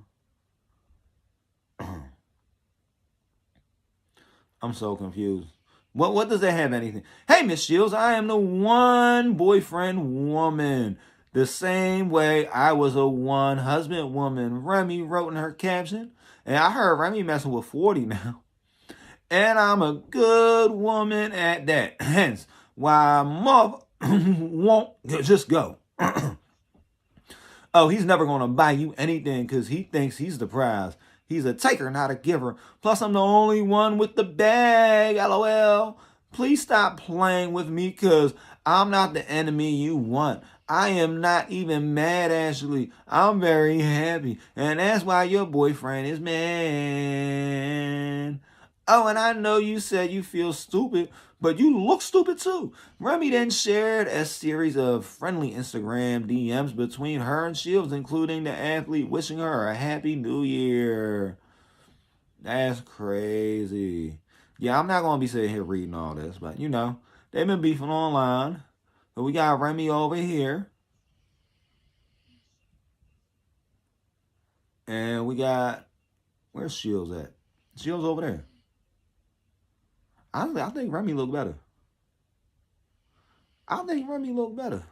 I'm so confused. What does that have anything? Hey, Miss Shields, I am the one boyfriend woman. The same way I was a one husband woman, Remy wrote in her caption. And I heard Remy messing with 40 now. And I'm a good woman at that. Hence, why mother won't just go. Oh, he's never going to buy you anything because he thinks he's the prize. He's a taker, not a giver. Plus, I'm the only one with the bag, LOL. Please stop playing with me because I'm not the enemy you want. I am not even mad, Ashley. I'm very happy. And that's why your boyfriend is mad. Oh, and I know you said you feel stupid, but you look stupid too. Remy then shared a series of friendly Instagram DMs between her and Shields, including the athlete wishing her a happy new year. That's crazy. Yeah, I'm not going to be sitting here reading all this, but you know, they've been beefing online. But we got Remy over here. And we got, where's Shields at? Shields over there. I think Remy look better. I think Remy look better.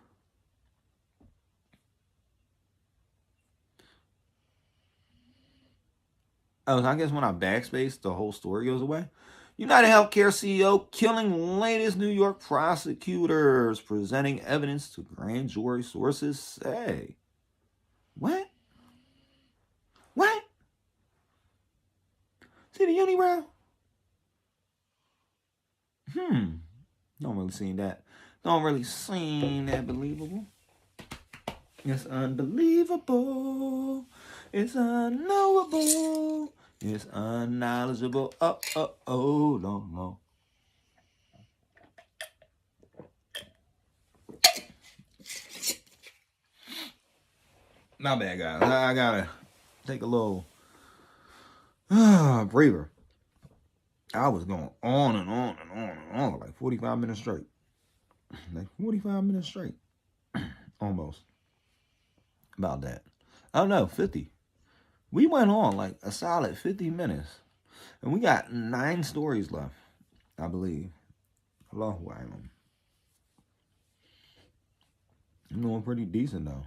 Oh, I guess when I backspace, the whole story goes away. United Healthcare CEO killing latest New York prosecutors, presenting evidence to grand jury, sources say. What? What? See the unibrow? Don't really see that. Don't really seem that believable. It's unbelievable. It's unknowable. It's unknowledgeable. No. My bad, guys. I gotta take a little breather. I was going on and on and on and on like 45 minutes straight. Like 45 minutes straight. Almost. About that. I don't know, 50. We went on like a solid 50 minutes. And we got 9 stories left, I believe. Allahu A'lam. I'm doing pretty decent, though.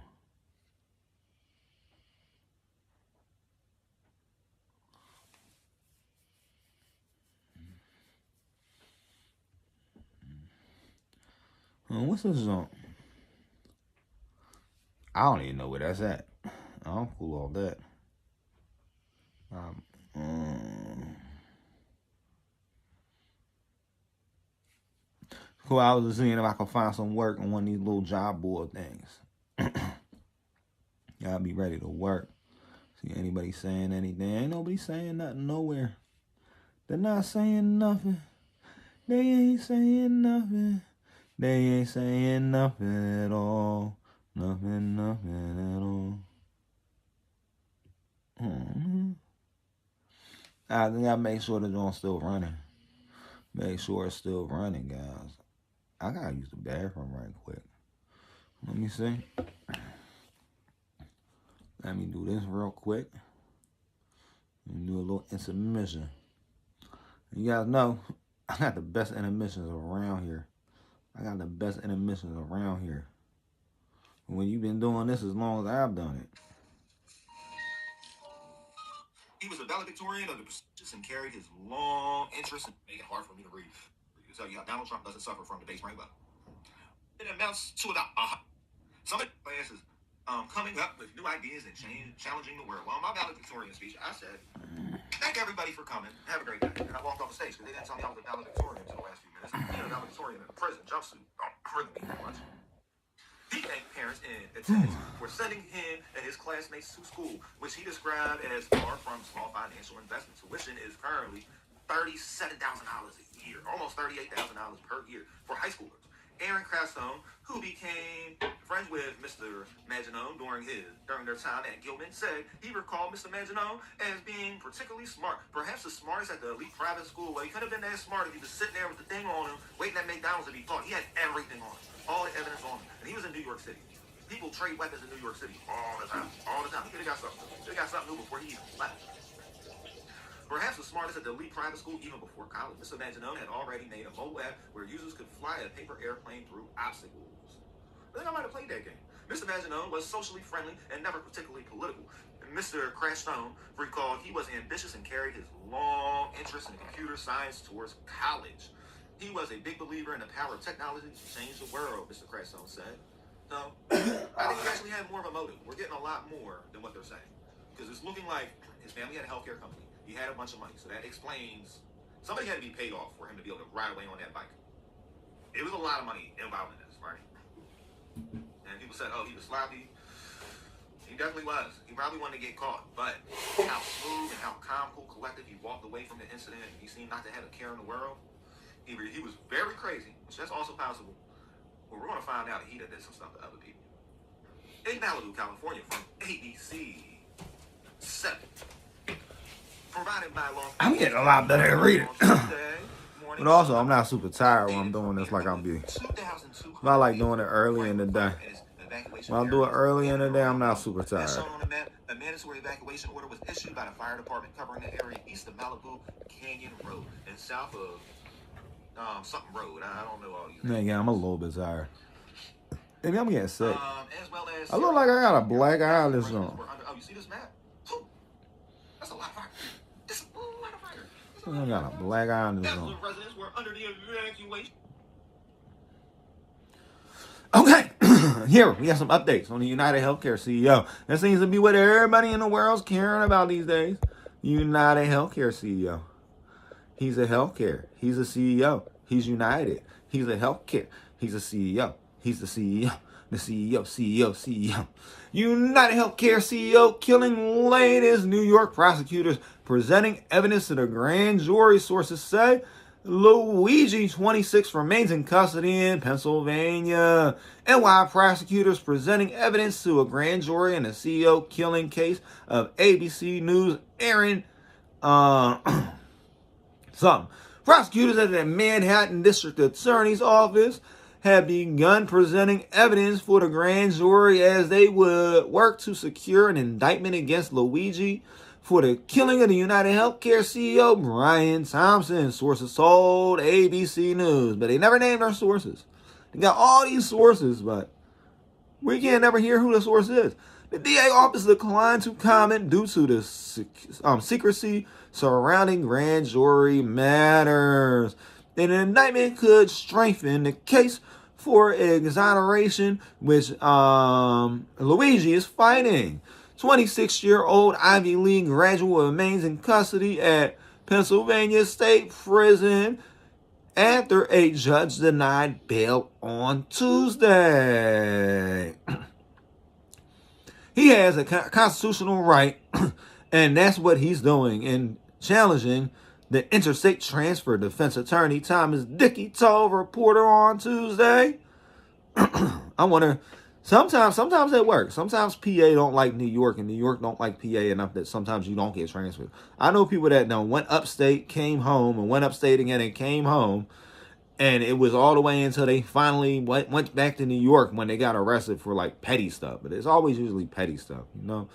What's this on? I don't even know where that's at. I don't cool all that. Cool, I was just seeing if I could find some work on one of these little job board things. Gotta be ready to work. See anybody saying anything? Ain't nobody saying nothing nowhere. They're not saying nothing. They ain't saying nothing. They ain't saying nothing at all. Nothing at all. I think I make sure the joint's still running. Make sure it's still running, guys. I gotta use the bathroom right quick. Let me see. Let me do this real quick. Let me do a little intermission. You guys know I got the best intermissions around here. When you've been doing this as long as I've done it. He was a valedictorian of the prestigious and carried his long interest in making it hard for me to read. To tell you how Donald Trump doesn't suffer from the base brain level. It amounts to about some classes coming up with new ideas and challenging the world. Well, my valedictorian speech, I said, thank everybody for coming. Have a great day. And I walked off the stage because they didn't tell me I was a valedictorian until the last few minutes. A valedictorian in a prison jumpsuit. Really mean that much. He thanked parents in attendance for sending him and his classmates to school, which he described as far from small financial investment. Tuition is currently $37,000 a year, almost $38,000 per year for high schoolers. Aaron Crastone, who became friends with Mr. Maginot during their time at Gilman, said he recalled Mr. Maginot as being particularly smart, perhaps the smartest at the elite private school. Well, he could have been that smart if he was sitting there with the thing on him, waiting at McDonald's to be taught. He had everything on him, all the evidence on him, and he was in New York City. People trade weapons in New York City all the time. He could have got something. He got something new before he even left. Perhaps the smartest at the elite private school even before college. Mr. Maginot had already made a mobile app where users could fly a paper airplane through obstacles. I think I might have played that game. Mr. Maginot was socially friendly and never particularly political. And Mr. Crashstone recalled he was ambitious and carried his long interest in computer science towards college. He was a big believer in the power of technology to change the world, Mr. Crashstone said. So, I think he actually had more of a motive. We're getting a lot more than what they're saying. Because it's looking like his family had a healthcare company. He had a bunch of money, so that explains somebody had to be paid off for him to be able to ride away on that bike. It was a lot of money involved in this, right? And people said, oh, he was sloppy. He definitely was. He probably wanted to get caught, but how smooth and how calm, cool, collected he walked away from the incident, and he seemed not to have a care in the world. He was very crazy, which that's also possible. But we're going to find out he did some stuff to other people. In Malibu, California, from ABC 7. I'm getting a lot better at reading. But also, I'm not super tired when I'm doing this like I'm be. I like doing it early in the day. When I do it early in the day, I'm not super tired. A mandatory evacuation order was issued by the fire department covering the area east of Malibu Canyon Road and south of something road. I don't know all these. Yeah, I'm a little bit tired. Maybe I'm getting sick. As well as I look like I got a black eye on this one. Oh, you see this map? That's a lot of fire. It's a lot of fire. I got a black eye on this one. Residents were under the evacuation. Okay, here we have some updates on the United Healthcare CEO. That seems to be what everybody in the world's caring about these days. United Healthcare CEO. He's a healthcare. He's a CEO. He's United. He's a healthcare. He's a CEO. He's the CEO. The CEO. United Healthcare CEO killing latest. New York prosecutors presenting evidence to the grand jury. Sources say Luigi, 26, remains in custody in Pennsylvania. NY prosecutors presenting evidence to a grand jury in the CEO killing case of ABC News Aaron something. Prosecutors at the Manhattan District Attorney's Office had begun presenting evidence for the grand jury as they would work to secure an indictment against Luigi for the killing of the United Healthcare CEO, Brian Thompson. Sources told ABC News, but they never named their sources. They got all these sources, but We can't never hear who the source is. The DA office declined to comment due to the secrecy surrounding grand jury matters. An indictment could strengthen the case for exoneration, which Luigi is fighting. 26-year-old Ivy League graduate remains in custody at Pennsylvania State Prison after a judge denied bail on Tuesday. He has a constitutional right, and that's what he's doing in challenging the interstate transfer. Defense attorney Thomas Dickey told a reporter on Tuesday. I wonder, sometimes it works. Sometimes PA don't like New York, and New York don't like PA enough that sometimes you don't get transferred. I know people that went upstate, came home, and went upstate again and came home, and it was all the way until they finally went back to New York when they got arrested for like petty stuff. But it's always usually petty stuff, you know.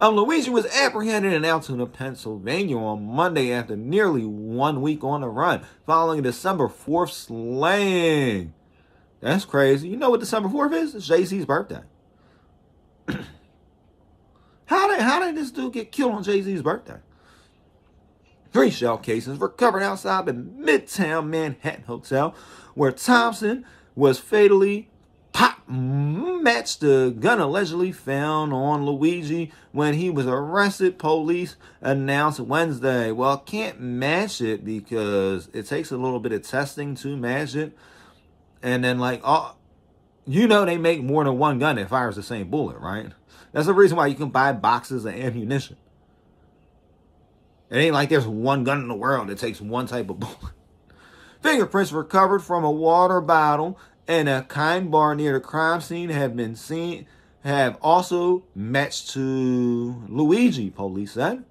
Luigi was apprehended in Altoona, Pennsylvania on Monday after nearly 1 week on the run following December 4th slaying. That's crazy. You know what December 4th is? It's Jay-Z's birthday. How did this dude get killed on Jay-Z's birthday? 3 shell cases recovered outside the Midtown Manhattan hotel where Thompson was fatally matched the gun allegedly found on Luigi when he was arrested, police announced Wednesday. Well, can't match it because it takes a little bit of testing to match it. And then, like, they make more than one gun that fires the same bullet, right? That's the reason why you can buy boxes of ammunition. It ain't like there's one gun in the world that takes one type of bullet. Fingerprints recovered from a water bottle and a kind bar near the crime scene have also matched to Luigi, police said.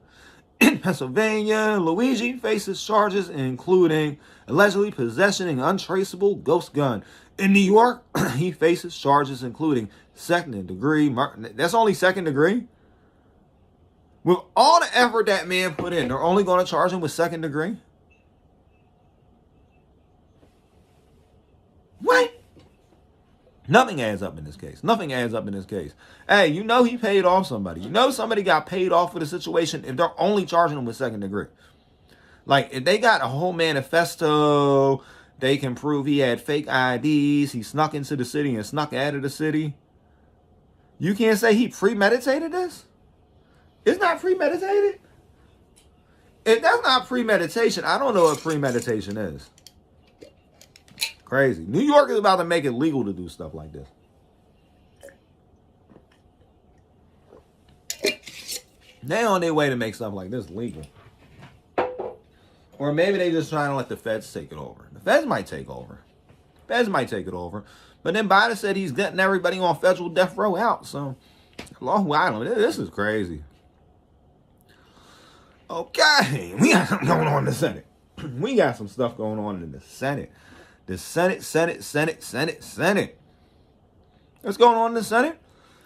In Pennsylvania, Luigi faces charges including allegedly possessing an untraceable ghost gun. In New York, he faces charges including second-degree murder. That's only second degree? With all the effort that man put in, they're only going to charge him with second degree? What? Nothing adds up in this case. Nothing adds up in this case. Hey, you know he paid off somebody. You know somebody got paid off for the situation if they're only charging him with second degree. Like, if they got a whole manifesto, they can prove he had fake IDs, he snuck into the city and snuck out of the city. You can't say he premeditated this? It's not premeditated? If that's not premeditation, I don't know what premeditation is. Crazy. New York is about to make it legal to do stuff like this. They on their way to make stuff like this legal. Or maybe they just trying to let the feds take it over. The feds might take over. Feds might take it over. But then Biden said he's getting everybody on federal death row out. So, Long Island, this is crazy. Okay, we got something going on in the Senate. We got some stuff going on in the Senate. The Senate. What's going on in the Senate?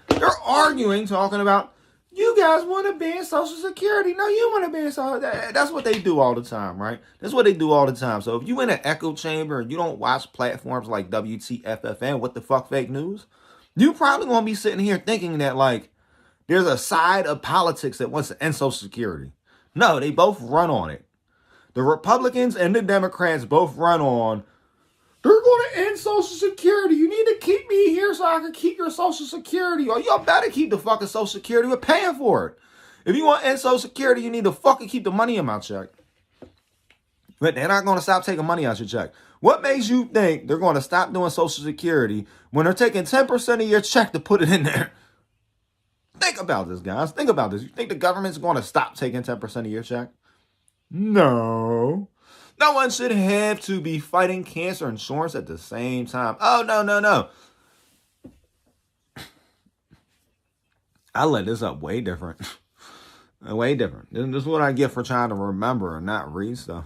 They're arguing, talking about, you guys want to ban Social Security. No, you want to ban Social Security. That's what they do all the time, right? That's what they do all the time. So if you in an echo chamber and you don't watch platforms like WTFFN, What the Fuck Fake News, you probably going to be sitting here thinking that, like, there's a side of politics that wants to end Social Security. No, they both run on it. The Republicans and the Democrats both run on, they're going to end Social Security. You need to keep me here so I can keep your Social Security. Or y'all better keep the fucking Social Security. We're paying for it. If you want to end Social Security, you need to fucking keep the money in my check. But they're not going to stop taking money out your check. What makes you think they're going to stop doing Social Security when they're taking 10% of your check to put it in there? Think about this, guys. Think about this. You think the government's going to stop taking 10% of your check? No. No one should have to be fighting cancer insurance at the same time. Oh, no. I let this up way different. Way different. This is what I get for trying to remember and not read stuff.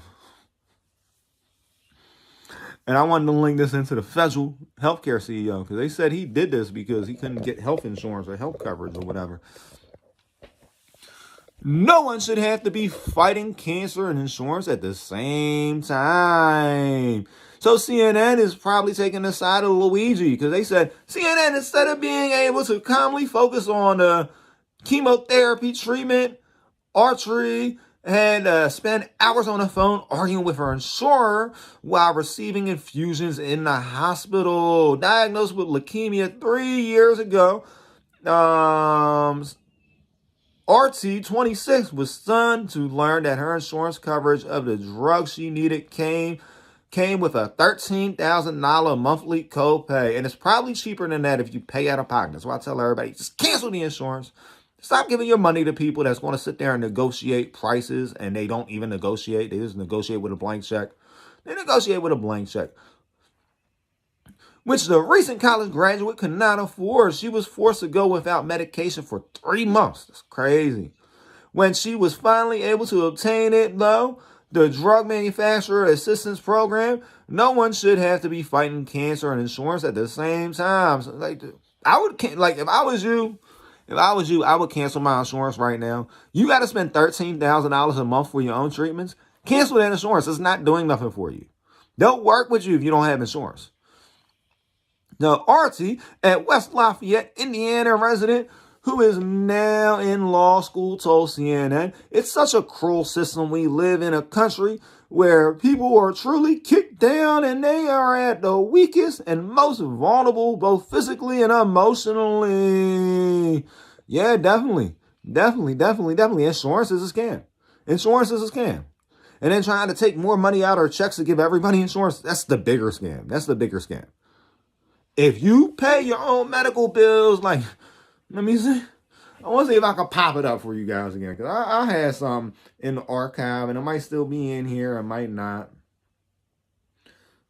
And I wanted to link this into the federal healthcare CEO because they said he did this because he couldn't get health insurance or health coverage or whatever. No one should have to be fighting cancer and insurance at the same time. So CNN is probably taking the side of Luigi because they said CNN, instead of being able to calmly focus on the chemotherapy treatment, archery, and spend hours on the phone arguing with her insurer while receiving infusions in the hospital. Diagnosed with leukemia 3 years ago, RT, 26, was stunned to learn that her insurance coverage of the drugs she needed came with a $13,000 monthly copay. And it's probably cheaper than that if you pay out of pocket. That's why I tell everybody, just cancel the insurance. Stop giving your money to people that's going to sit there and negotiate prices, and they don't even negotiate. They just negotiate with a blank check. They negotiate with a blank check, which the recent college graduate could not afford. She was forced to go without medication for 3 months. That's crazy. When she was finally able to obtain it, though, the Drug Manufacturer Assistance Program, no one should have to be fighting cancer and insurance at the same time. So, if I was you, I would cancel my insurance right now. You got to spend $13,000 a month for your own treatments. Cancel that insurance. It's not doing nothing for you. They'll work with you if you don't have insurance. Now, Artie, at West Lafayette, Indiana resident, who is now in law school, told CNN, it's such a cruel system. We live in a country where people are truly kicked down and they are at the weakest and most vulnerable, both physically and emotionally. Yeah, definitely. Insurance is a scam. And then trying to take more money out of checks to give everybody insurance, that's the bigger scam. If you pay your own medical bills, let me see. I want to see if I can pop it up for you guys again. Because I had some in the archive, and it might still be in here. It might not.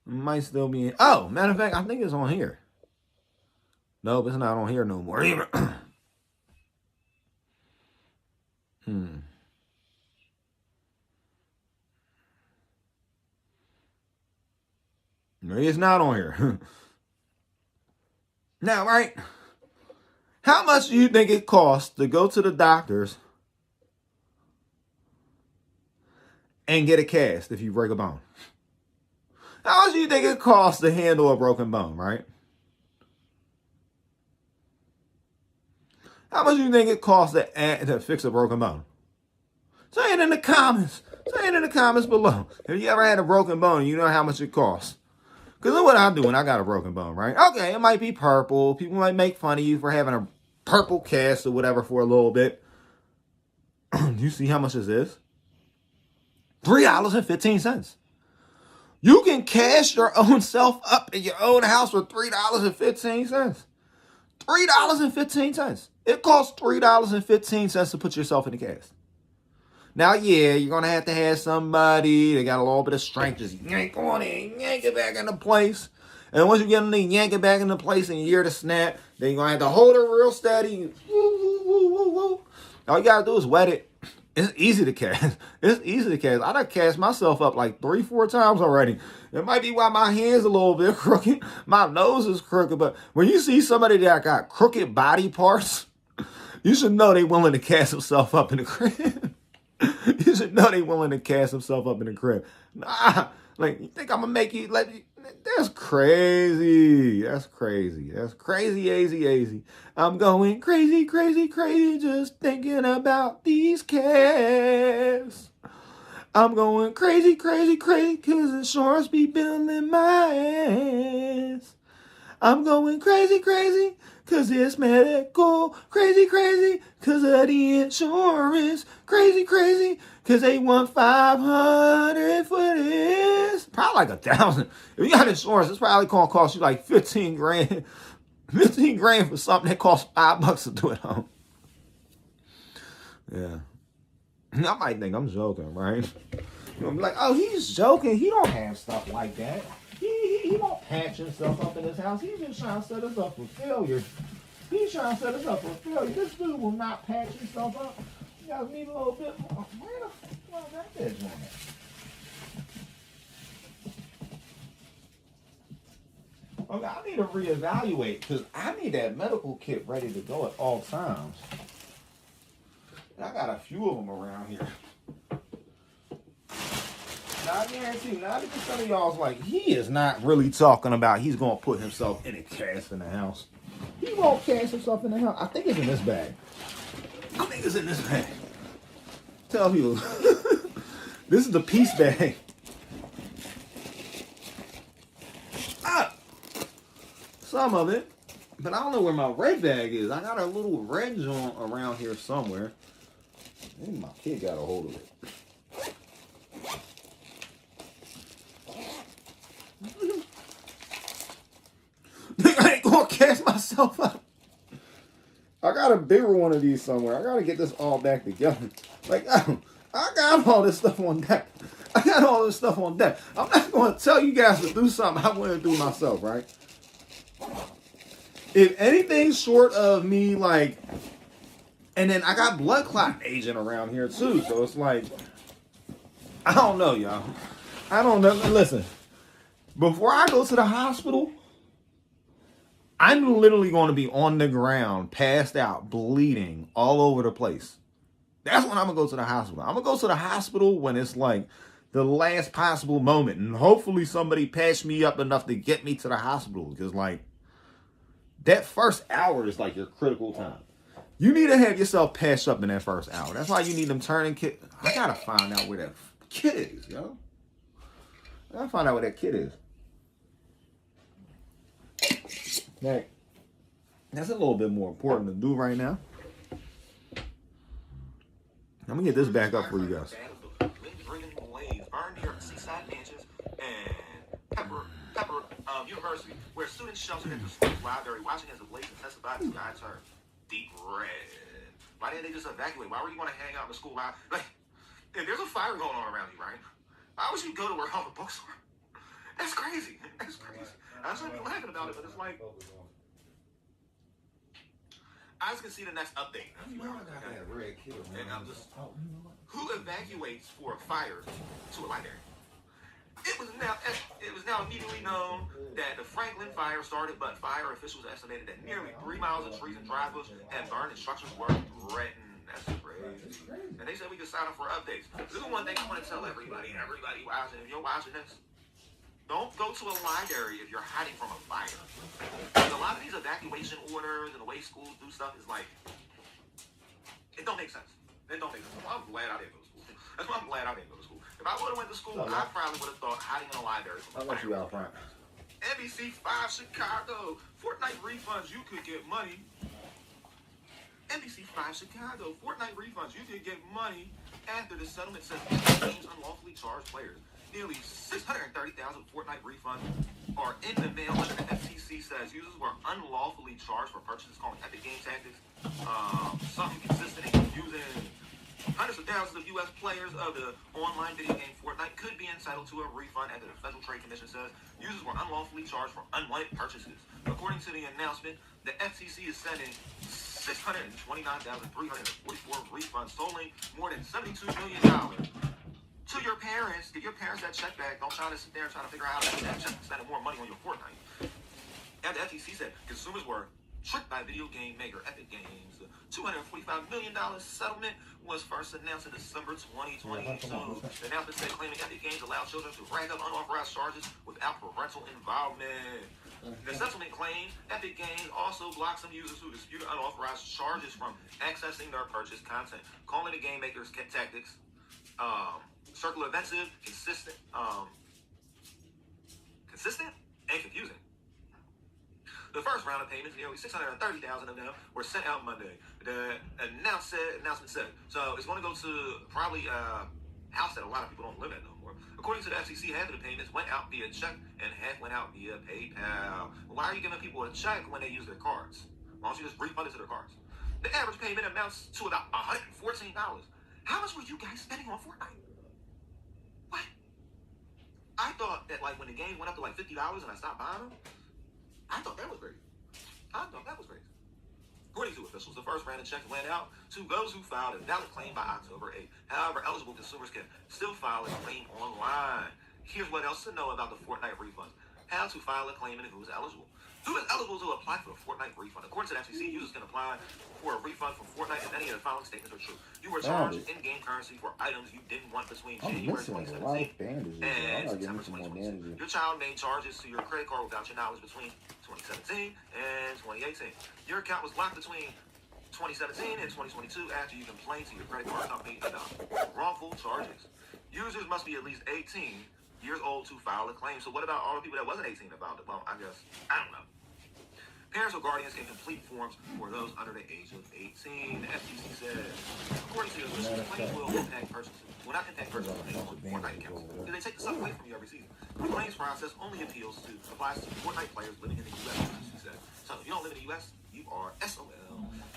It might still be in. Oh, matter of fact, I think it's on here. Nope, it's not on here no more either. Maybe it's not on here. Now, right? How much do you think it costs to go to the doctors and get a cast if you break a bone? How much do you think it costs to handle a broken bone, right? How much do you think it costs to fix a broken bone? Say it in the comments. Say it in the comments below. If you ever had a broken bone, you know how much it costs. Because look what I do when I got a broken bone, right? Okay, it might be purple. People might make fun of you for having a purple cast or whatever for a little bit. You see how much this is? $3.15. You can cash your own self up in your own house for $3.15. $3.15. It costs $3.15 to put yourself in the cast. Now, yeah, you're going to have somebody that got a little bit of strength, just yank on it, yank it back into place. And once you get on there, yank it back into place and you hear the snap, then you're going to have to hold it real steady. All you got to do is wet it. It's easy to cast. I done cast myself up like 3-4 times already. It might be why my hand's a little bit crooked. My nose is crooked. But when you see somebody that got crooked body parts, you should know they willing to cast themselves up in the crib. You should know they willing to cast themselves up in the crib. Nah, you think I'm going to make you, that's crazy. That's crazy, AZ. I'm going crazy, just thinking about these casts. I'm going crazy, cause insurance be billing my ass. I'm going crazy, cause it's medical. Crazy, cause of the insurance. Crazy, cause they want $500 for this. Probably like $1,000. If you got insurance, it's probably gonna cost you like $15,000. $15,000 for something that costs $5 to do it home. Yeah. I might think I'm joking, right? You'll be like, oh, he's joking. He don't have stuff like that. He won't patch himself up in his house. He's just trying to set us up for failure. This dude will not patch himself up. You guys need a little bit more. Where the fuck that bitch on it? Okay, I need to reevaluate because I need that medical kit ready to go at all times. And I got a few of them around here. Now, I guarantee 90% of y'all's like, he is not really talking about he's going to put himself in a cast in the house. He won't cast himself in the house. I think it's in this bag. I think it's in this bag. Tell you, this is the peace bag. Some of it, but I don't know where my red bag is. I got a little red joint around here somewhere. Maybe my kid got a hold of it. I ain't gonna cast myself up. I got a bigger one of these somewhere. I gotta get this all back together. Like, I got all this stuff on deck. I got all this stuff on deck. I'm not gonna tell you guys to do something I wouldn't do myself, right? If anything short of me, like, and then I got blood clot agent around here too, so it's like, I don't know, y'all. I don't know. Listen, before I go to the hospital, I'm literally going to be on the ground, passed out, bleeding all over the place. That's when I'm going to go to the hospital. I'm going to go to the hospital when it's like the last possible moment. And hopefully somebody patched me up enough to get me to the hospital. Because, like, that first hour is like your critical time. You need to have yourself patched up in that first hour. That's why you need them turning kit. I got to find out where that kid is, yo. I got to find out where that kid is. Now, that's a little bit more important to do right now. I'm gonna get this back up for you guys. University, where students sheltered at the school's library watching as the blaze intensified, the sky turned deep red. Why didn't they just evacuate? Why would you want to hang out in the school? Like, if there's a fire going on around you, right? Why would you go to work on the bookstore? That's crazy. That's crazy. I shouldn't be laughing about it, but it's like, I just can see the next update. And I'm just, who evacuates for a fire to a library? It was now immediately known that the Franklin fire started, but fire officials estimated that nearly 3 miles of trees and dry bush had burned and structures were threatened. That's crazy. And they said we could sign up for updates. This is one thing I want to tell everybody watching. If you're watching this, don't go to a library if you're hiding from a fire. Because a lot of these evacuation orders and the way schools do stuff is like, it don't make sense. It don't make sense. Well, I'm glad I didn't go to school. That's why I'm glad I didn't go to school. If I would have went to school, I probably would have thought hiding in a library. I'll let you out front. NBC5 Chicago. Fortnite refunds, you could get money. NBC5 Chicago. Fortnite refunds, you could get money after the settlement says games unlawfully charged players. Nearly 630,000 Fortnite refunds are in the mail. Under the FTC says users were unlawfully charged for purchases calling Epic Game Tactics. Something consistent and confusing. Hundreds of thousands of U.S. players of the online video game Fortnite could be entitled to a refund after the Federal Trade Commission says users were unlawfully charged for unwanted purchases. According to the announcement, the FTC is sending 629,344 refunds totaling more than $72 million to your parents. Give your parents that check back. Don't try to sit there and try to figure out how to spend more money on your Fortnite. And the FTC said consumers were tricked by video game maker Epic Games. The $245 million settlement was first announced in December 2022. The announcement said claiming Epic Games allowed children to rack up unauthorized charges without parental involvement. The settlement claimed Epic Games also blocked some users who disputed unauthorized charges from accessing their purchased content, calling the game makers' tactics circular offensive, consistent and confusing. The first round of payments, nearly 630,000 of them, were sent out Monday. The announcement said. So it's going to go to probably a house that a lot of people don't live at no more. According to the FCC, half of the payments went out via check and half went out via PayPal. Why are you giving people a check when they use their cards? Why don't you just refund it to their cards? The average payment amounts to about $114. How much were you guys spending on Fortnite? What? I thought that like when the game went up to like $50 and I stopped buying them, I thought that was crazy. According to officials, the first round of checks went out to those who filed a valid claim by October 8th. However, eligible consumers can still file a claim online. Here's what else to know about the Fortnite refunds. How to file a claim and who's eligible. Who is eligible to apply for a Fortnite refund? According to the FCC, users can apply for a refund from Fortnite if any of the following statements are true. You were charged in-game currency for items you didn't want between January 2017 and September 2022. Your child made charges to your credit card without your knowledge between 2017 and 2018. Your account was locked between 2017 and 2022 after you complained to your credit card company about wrongful charges. Users must be at least 18 years old to file a claim. So what about all the people that wasn't 18 about it? Well, I don't know. Parents or guardians can complete forms for those under the age of 18. The FTC says, according to this, the claims will not impact purchases on Fortnite accounts because they take the stuff away from you every season. The claims process only applies to Fortnite players living in the U.S., she said. So if you don't live in the U.S., you are SOL.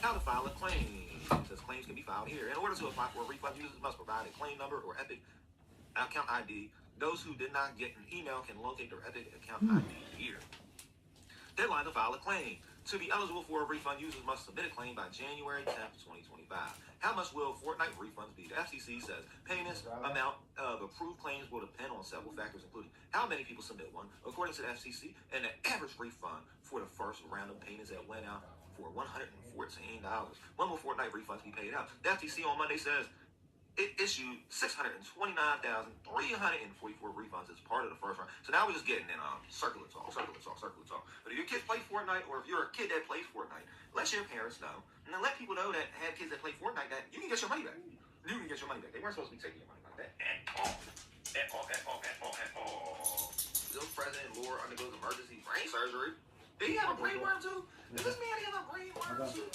How to file a claim. It says claims can be filed here. In order to apply for a refund, users must provide a claim number or Epic account ID. Those who did not get an email can locate their Epic account ID here. Deadline to file a claim. To be eligible for a refund, users must submit a claim by January 10th, 2025. How much will Fortnite refunds be? The FCC says payments amount of approved claims will depend on several factors, including how many people submit one, according to the FCC, and the average refund for the first round of payments that went out for $114. When will Fortnite refunds be paid out? The FTC on Monday says it issued 629,344 refunds as part of the first round. So now we're just getting in circular talk. But if your kids play Fortnite, or if you're a kid that plays Fortnite, let your parents know, and then let people know that have kids that play Fortnite that you can get your money back. You can get your money back. They weren't supposed to be taking your money like that at all. Bill President Lord undergoes emergency brain surgery. Did he have a brain worm too? Does this man have a brain worm too?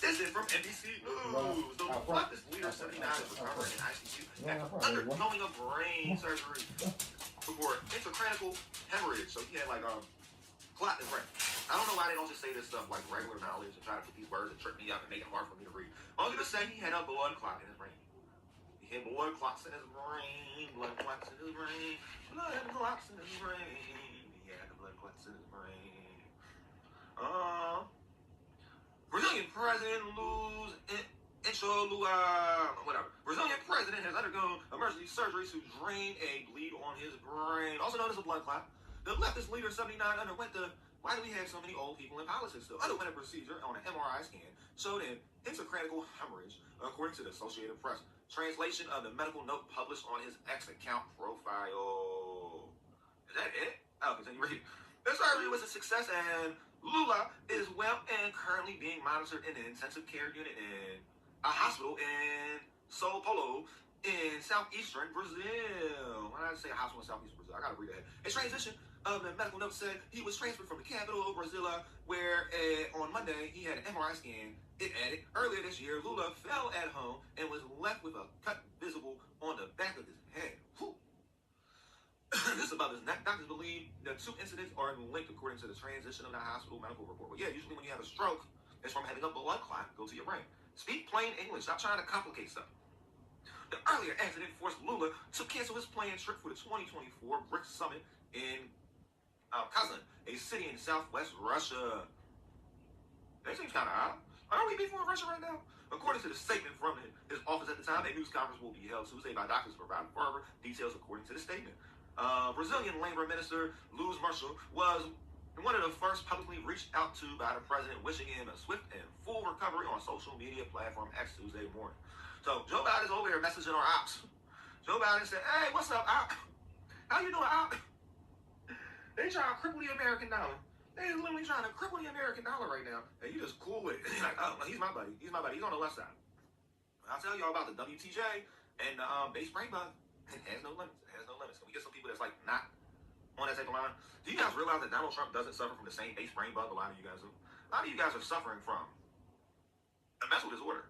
This is from NBC News. The leftist leader 79 is recovering in ICU after undergoing a brain surgery for intracranial hemorrhage. So he had like clot in his brain. I don't know why they don't just say this stuff like regular knowledge and try to put these words and trick me up and make it hard for me to read. I'm gonna say he had a blood clot in his brain. He had blood clots in his brain. Blood clots in his brain. Blood clots in his brain. He had the blood clots in his brain. Brazilian president Brazilian president has undergone emergency surgery to drain a bleed on his brain, also known as a blood clot. The leftist leader 79 underwent why do we have so many old people in politics still? Underwent a procedure on an MRI scan showed an intracranial hemorrhage, according to the Associated Press. Translation of the medical note published on his X account profile. Is that it? Oh, continue reading. The surgery was a success, and Lula is well and currently being monitored in an intensive care unit in a hospital in Sao Paulo in southeastern Brazil. Why did I say a hospital in southeastern Brazil? I gotta read that. A transition of the medical note said he was transferred from the capital of Brasilia, where on Monday he had an MRI scan. It added, earlier this year, Lula fell at home and was left with a cut visible on the back of his head. Whew. This is about his neck. Doctors believe the two incidents are linked according to the transition of the hospital medical report. Well, yeah, usually when you have a stroke, it's from having a blood clot go to your brain. Speak plain English. Stop trying to complicate stuff. The earlier accident forced Lula to cancel his planned trip for the 2024 BRICS summit in Kazan, a city in southwest Russia. That seems kind of odd. Are we beefing with Russia right now? According to the statement from his office at the time, a news conference will be held Tuesday by doctors to provide further details according to the statement. Brazilian Labor Minister Luiz Marshall was one of the first publicly reached out to by the president, wishing him a swift and full recovery on social media platform X Tuesday morning. So Joe Biden's over here messaging our ops. Joe Biden said, "Hey, what's up, op? How you doing, op? They trying to cripple the American dollar. They literally trying to cripple the American dollar right now, and you just cool with it. Like, oh, he's my buddy. He's on the left side. I'll tell y'all about the WTJ and the base brain bug. It has no limits. Can we get some people that's like not on that type of line? Do you guys realize that Donald Trump doesn't suffer from the same base brain bug a lot of you guys do? A lot of you guys are suffering from a mental disorder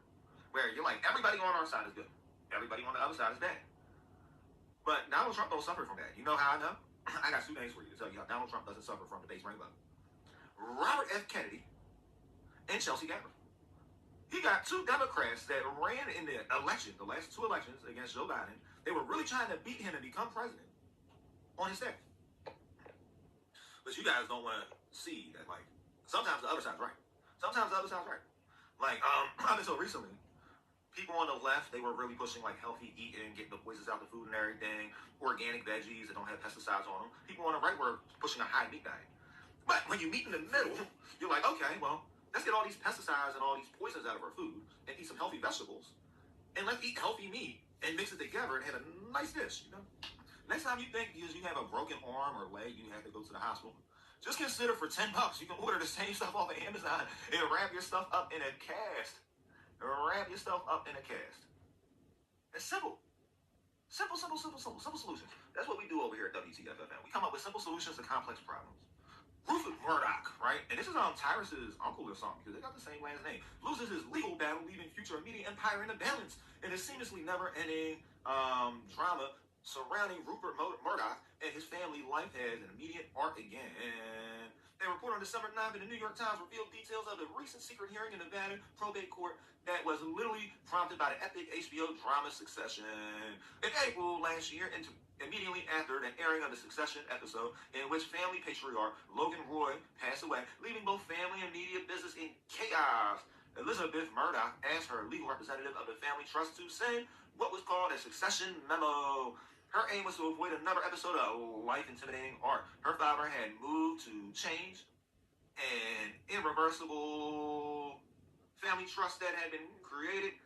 where you're like, everybody on our side is good. Everybody on the other side is bad. But Donald Trump don't suffer from that. You know how I know? I got 2 names for you to tell you how Donald Trump doesn't suffer from the base brain bug. Robert F. Kennedy and Chelsea Gabber. He got 2 Democrats that ran in the election, the last 2 elections against Joe Biden. They were really trying to beat him and become president on his staff. But you guys don't want to see that, like, sometimes the other side's right. Like, up until recently, people on the left, they were really pushing, like, healthy eating, getting the poisons out the food and everything, organic veggies that don't have pesticides on them. People on the right were pushing a high meat diet. But when you meet in the middle, you're like, okay, well, let's get all these pesticides and all these poisons out of our food and eat some healthy vegetables. And let's eat healthy meat and mix it together and have a nice dish, you know? Next time you think because you have a broken arm or leg, you have to go to the hospital, just consider for $10, you can order the same stuff off of Amazon and wrap your stuff up in a cast. Wrap your stuff up in a cast. It's simple. Simple solutions. That's what we do over here at WTFFN. We come up with simple solutions to complex problems. Rupert Murdoch, right? And this is Tyrus's uncle or something, because they got the same last name. Loses his legal battle, leaving future media empire in a balance. In a seamlessly never-ending drama surrounding Rupert Murdoch and his family, life has an immediate arc again. A report on December 9th in the New York Times revealed details of the recent secret hearing in Nevada probate court that was literally prompted by the epic HBO drama Succession. In April last year, immediately after the airing of the Succession episode, in which family patriarch Logan Roy passed away, leaving both family and media business in chaos. Elizabeth Murdoch asked her legal representative of the family trust to send what was called a succession memo. Her aim was to avoid another episode of life-intimidating art. Her father had moved to change an irreversible family trust that had been created.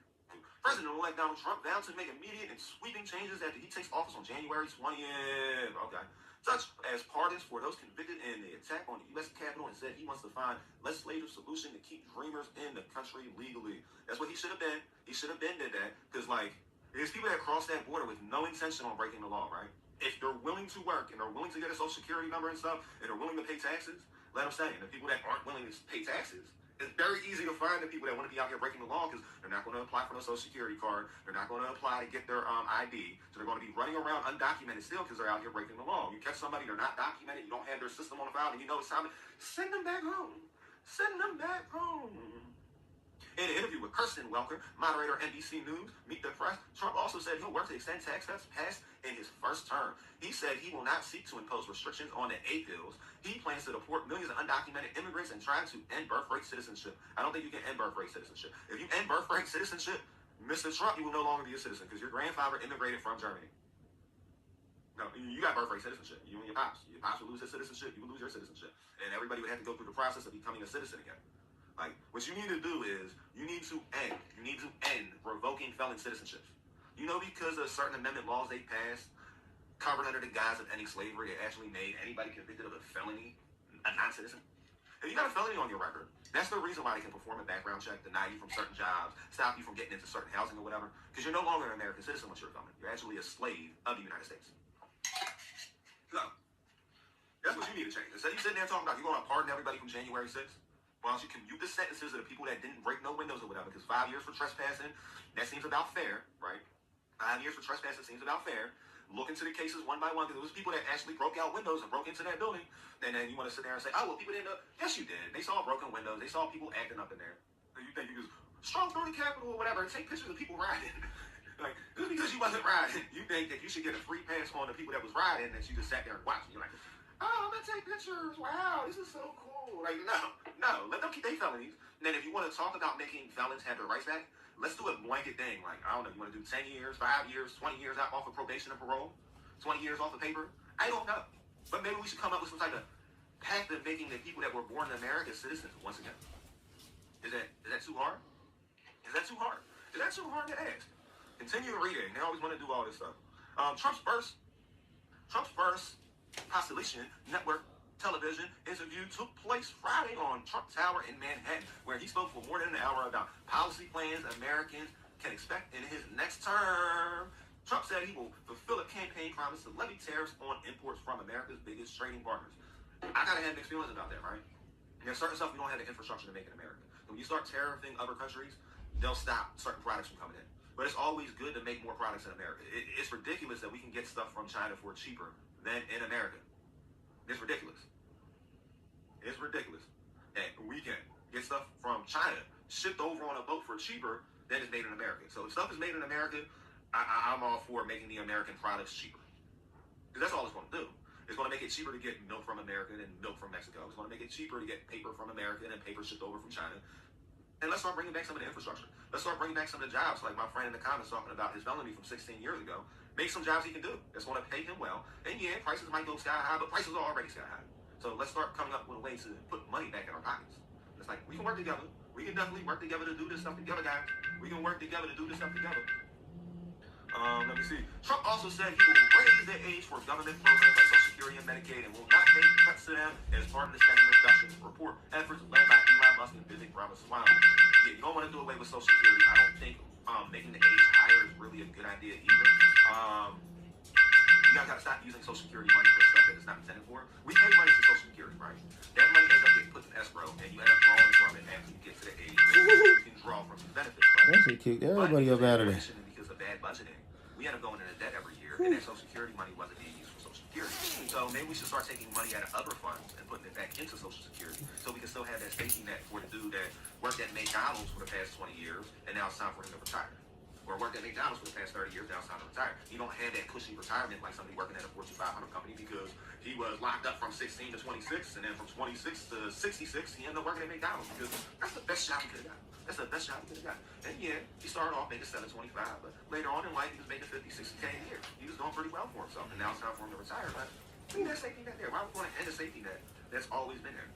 President-elect Donald Trump vowed to make immediate and sweeping changes after he takes office on January 20th. Okay. Such as pardons for those convicted in the attack on the U.S. Capitol, and said he wants to find legislative solution to keep dreamers in the country legally. That's what he should have been. He should have been did that. Because, like, there's people that cross that border with no intention on breaking the law, right? If they're willing to work and they're willing to get a social security number and stuff, and they're willing to pay taxes, let them stay. And the people that aren't willing to pay taxes, it's very easy to find the people that want to be out here breaking the law because they're not going to apply for no social security card. They're not going to apply to get their ID. So they're going to be running around undocumented still because they're out here breaking the law. You catch somebody, they're not documented, you don't have their system on the file, and you know it's time to send them back home. Send them back home. In an interview with Kirsten Welker, moderator of NBC News, Meet the Press, Trump also said he'll work to extend tax cuts passed in his first term. He said he will not seek to impose restrictions on the aid bills. He plans to deport millions of undocumented immigrants and try to end birthright citizenship. I don't think you can end birthright citizenship. If you end birthright citizenship, Mr. Trump, you will no longer be a citizen because your grandfather immigrated from Germany. No, you got birthright citizenship. You and your pops. Your pops would lose his citizenship. You would lose your citizenship. And everybody would have to go through the process of becoming a citizen again. Like, what you need to do is, you need to end revoking felon citizenships. You know, because of certain amendment laws they passed, covered under the guise of ending slavery, it actually made anybody convicted of a felony a non-citizen. If you got a felony on your record, that's the reason why they can perform a background check, deny you from certain jobs, stop you from getting into certain housing or whatever, because you're no longer an American citizen once you're a felon. You're actually a slave of the United States. So, that's what you need to change. Instead of you sitting there talking about you're going to pardon everybody from January 6th, why don't you commute the sentences of the people that didn't break no windows or whatever? Because 5 years for trespassing, that seems about fair, right? 5 years for trespassing seems about fair. Look into the cases one by one, because it was people that actually broke out windows and broke into that building. And then you want to sit there and say, oh, well, people didn't know. Yes, you did. They saw broken windows. They saw people acting up in there. And you think you just stroll through the Capitol or whatever and take pictures of people riding. Like, just because you wasn't riding, you think that you should get a free pass on the people that was riding that you just sat there and watched. You're like, oh, I'm going to take pictures. Wow, this is so cool. Like, no. Let them keep their felonies. And then if you want to talk about making felons have their rights back, let's do a blanket thing. Like, I don't know, you want to do 10 years, 5 years, 20 years out off of probation and parole? 20 years off of paper? I don't know. But maybe we should come up with some type of pact of making the people that were born in America citizens once again. Is that too hard? Is that too hard? Is that too hard to ask? Continue reading. They always want to do all this stuff. Trump's first Constellation Network television interview took place Friday on Trump Tower in Manhattan, where he spoke for more than an hour about policy plans Americans can expect in his next term. Trump said he will fulfill a campaign promise to levy tariffs on imports from America's biggest trading partners. I gotta have mixed feelings about that, right? There's certain stuff we don't have the infrastructure to make in America. When you start tariffing other countries, they'll stop certain products from coming in. But it's always good to make more products in America. It's ridiculous that we can get stuff from China for cheaper than in America. It's ridiculous. It's ridiculous that we can get stuff from China shipped over on a boat for cheaper than it's made in America. So if stuff is made in America, I'm all for making the American products cheaper. Because that's all it's going to do. It's going to make it cheaper to get milk from America than milk from Mexico. It's going to make it cheaper to get paper from America than paper shipped over from China. And let's start bringing back some of the infrastructure. Let's start bringing back some of the jobs, like my friend in the comments talking about his felony from 16 years ago. Make some jobs he can do. That's going to pay him well. And yeah, prices might go sky high, but prices are already sky high. So let's start coming up with a way to put money back in our pockets. It's like, we can work together. We can definitely work together to do this stuff together, guys. We can work together to do this stuff together. Let me see. Trump also said he will raise the age for government programs like Social Security and Medicaid and will not make cuts to them as part of the spending reduction report efforts led by Elon Musk and Vivek Ramaswamy. Yeah, you don't want to do away with Social Security. I don't think making the age higher is really a good idea either. You guys got to stop using Social Security money for stuff that it's not intended for. We pay money to Social Security, right? That money ends up getting put in escrow, and you end up drawing from it after you get to the age where you can draw from some benefits, right? Actually kicked everybody up out of there. Because of bad budgeting, we end up going into debt every year, and that Social Security money wasn't being used for Social Security. So maybe we should start taking money out of other funds and putting it back into Social Security, so we can still have that safety net for the dude that worked at McDonald's for the past 20 years, and now it's time for him to retire. Or worked at McDonald's for the past 30 years, now it's time to retire. You don't have that cushy retirement like somebody working at a Fortune 500 company because he was locked up from 16 to 26, and then from 26 to 66, he ended up working at McDonald's because that's the best job he could have got. That's the best job he could have got. And yeah, he started off making $725, but later on in life, he was making 50, 60K a year. He was doing pretty well for himself, and now it's time for him to retire. But leave that safety net there. Why would we want to end a safety net that's always been there?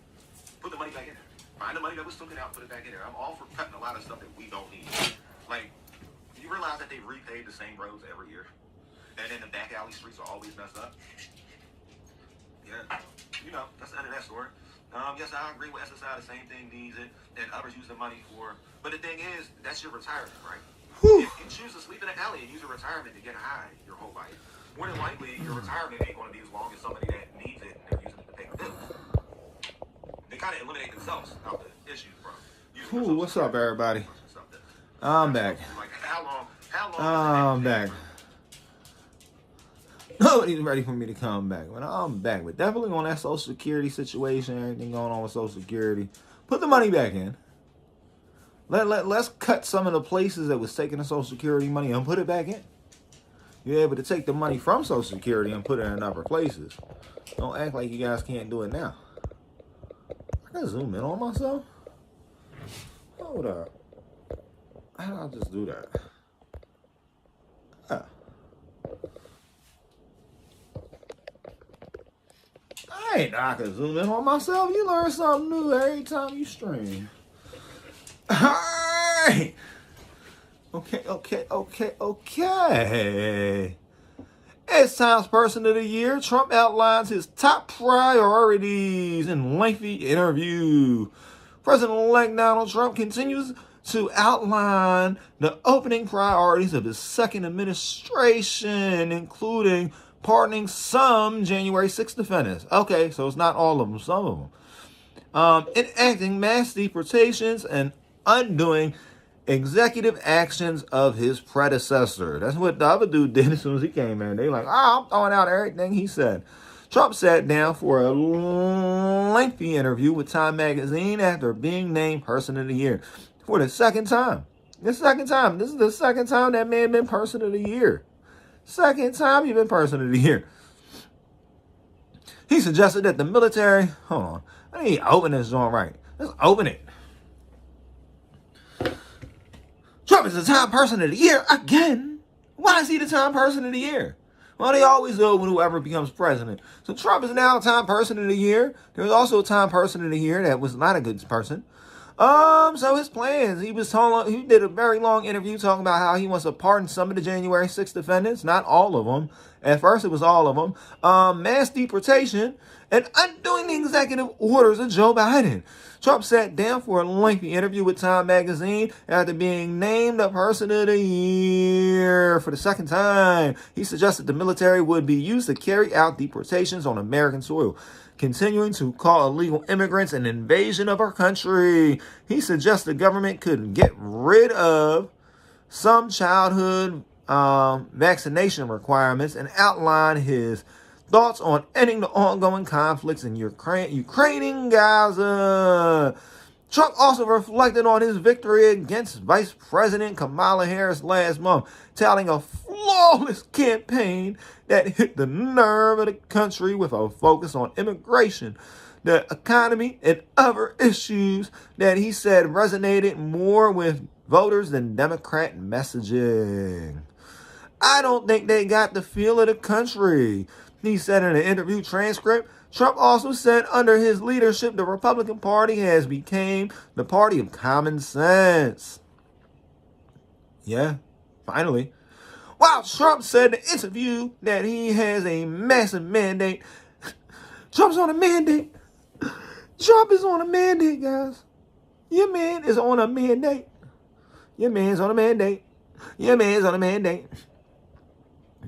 Put the money back in there. Find the money that was taken out, put it back in there. I'm all for cutting a lot of stuff that we don't need. Like, you realize that they repaved the same roads every year? And then the back alley streets are always messed up? Yeah, you know, that's the end of that story. Yes, I agree with SSI, the same thing needs it, and others use the money for. But the thing is, that's your retirement, right? Whew. If you choose to sleep in an alley and use your retirement to get high your whole life, more than likely, your retirement ain't going to be as long as somebody that needs it and they're using it to pay the bills. They kind of eliminate themselves out the issues, bro. Ooh, what's up, everybody? I'm back. I'm back. Nobody's ready for me to come back. But I'm back. But definitely on that Social Security situation, everything going on with Social Security. Put the money back in. Let's cut some of the places that was taking the Social Security money and put it back in. You're able to take the money from Social Security and put it in other places. Don't act like you guys can't do it now. I can zoom in on myself. Hold up. How do I just do that? I ain't know I can zoom in on myself. You learn something new every time you stream. Alright. Okay. It's Times Person of the Year. Trump outlines his top priorities in lengthy interview. President-elect Donald Trump continues to outline the opening priorities of his second administration, including pardoning some January 6th defendants. Okay, so it's not all of them, some of them. Enacting mass deportations and undoing executive actions of his predecessor. That's what the other dude did as soon as he came in. They like, I'm throwing out everything he said. Trump sat down for a lengthy interview with Time magazine after being named Person of the Year for the second time. This is the second time that man been Person of the Year. Second time he been Person of the Year. He suggested that the military... Hold on. I need to open this joint right. Let's open it. Trump is the Time Person of the Year again. Why is he the Time Person of the Year? Well, they always do with whoever becomes president. So Trump is now Time Person of the Year. There was also a Time Person of the Year that was not a good person. So his plans, he did a very long interview talking about how he wants to pardon some of the January 6th defendants, not all of them. At first it was all of them. Mass deportation and undoing the executive orders of Joe Biden. Trump sat down for a lengthy interview with Time magazine after being named a Person of the Year for the second time. He suggested the military would be used to carry out deportations on American soil, continuing to call illegal immigrants an invasion of our country. He suggests the government could get rid of some childhood vaccination requirements and outline his thoughts on ending the ongoing conflicts in Ukraine and Gaza. Trump also reflected on his victory against Vice President Kamala Harris last month, touting a flawless campaign that hit the nerve of the country with a focus on immigration, the economy, and other issues that he said resonated more with voters than Democrat messaging. I don't think they got the feel of the country. He said in an interview transcript, Trump also said under his leadership, the Republican Party has become the party of common sense. Yeah, finally. While Trump said in the interview that he has a massive mandate, Trump's on a mandate. Trump is on a mandate, guys. Your man is on a mandate. Your man's on a mandate. Your man's on a mandate.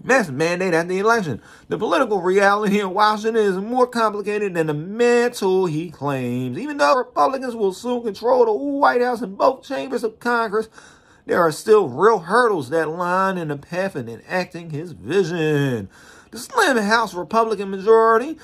Massive mandate at the election. The political reality in Washington is more complicated than the mantle he claims. Even though Republicans will soon control the White House and both chambers of Congress, there are still real hurdles that line in the path of enacting his vision. The slim House Republican majority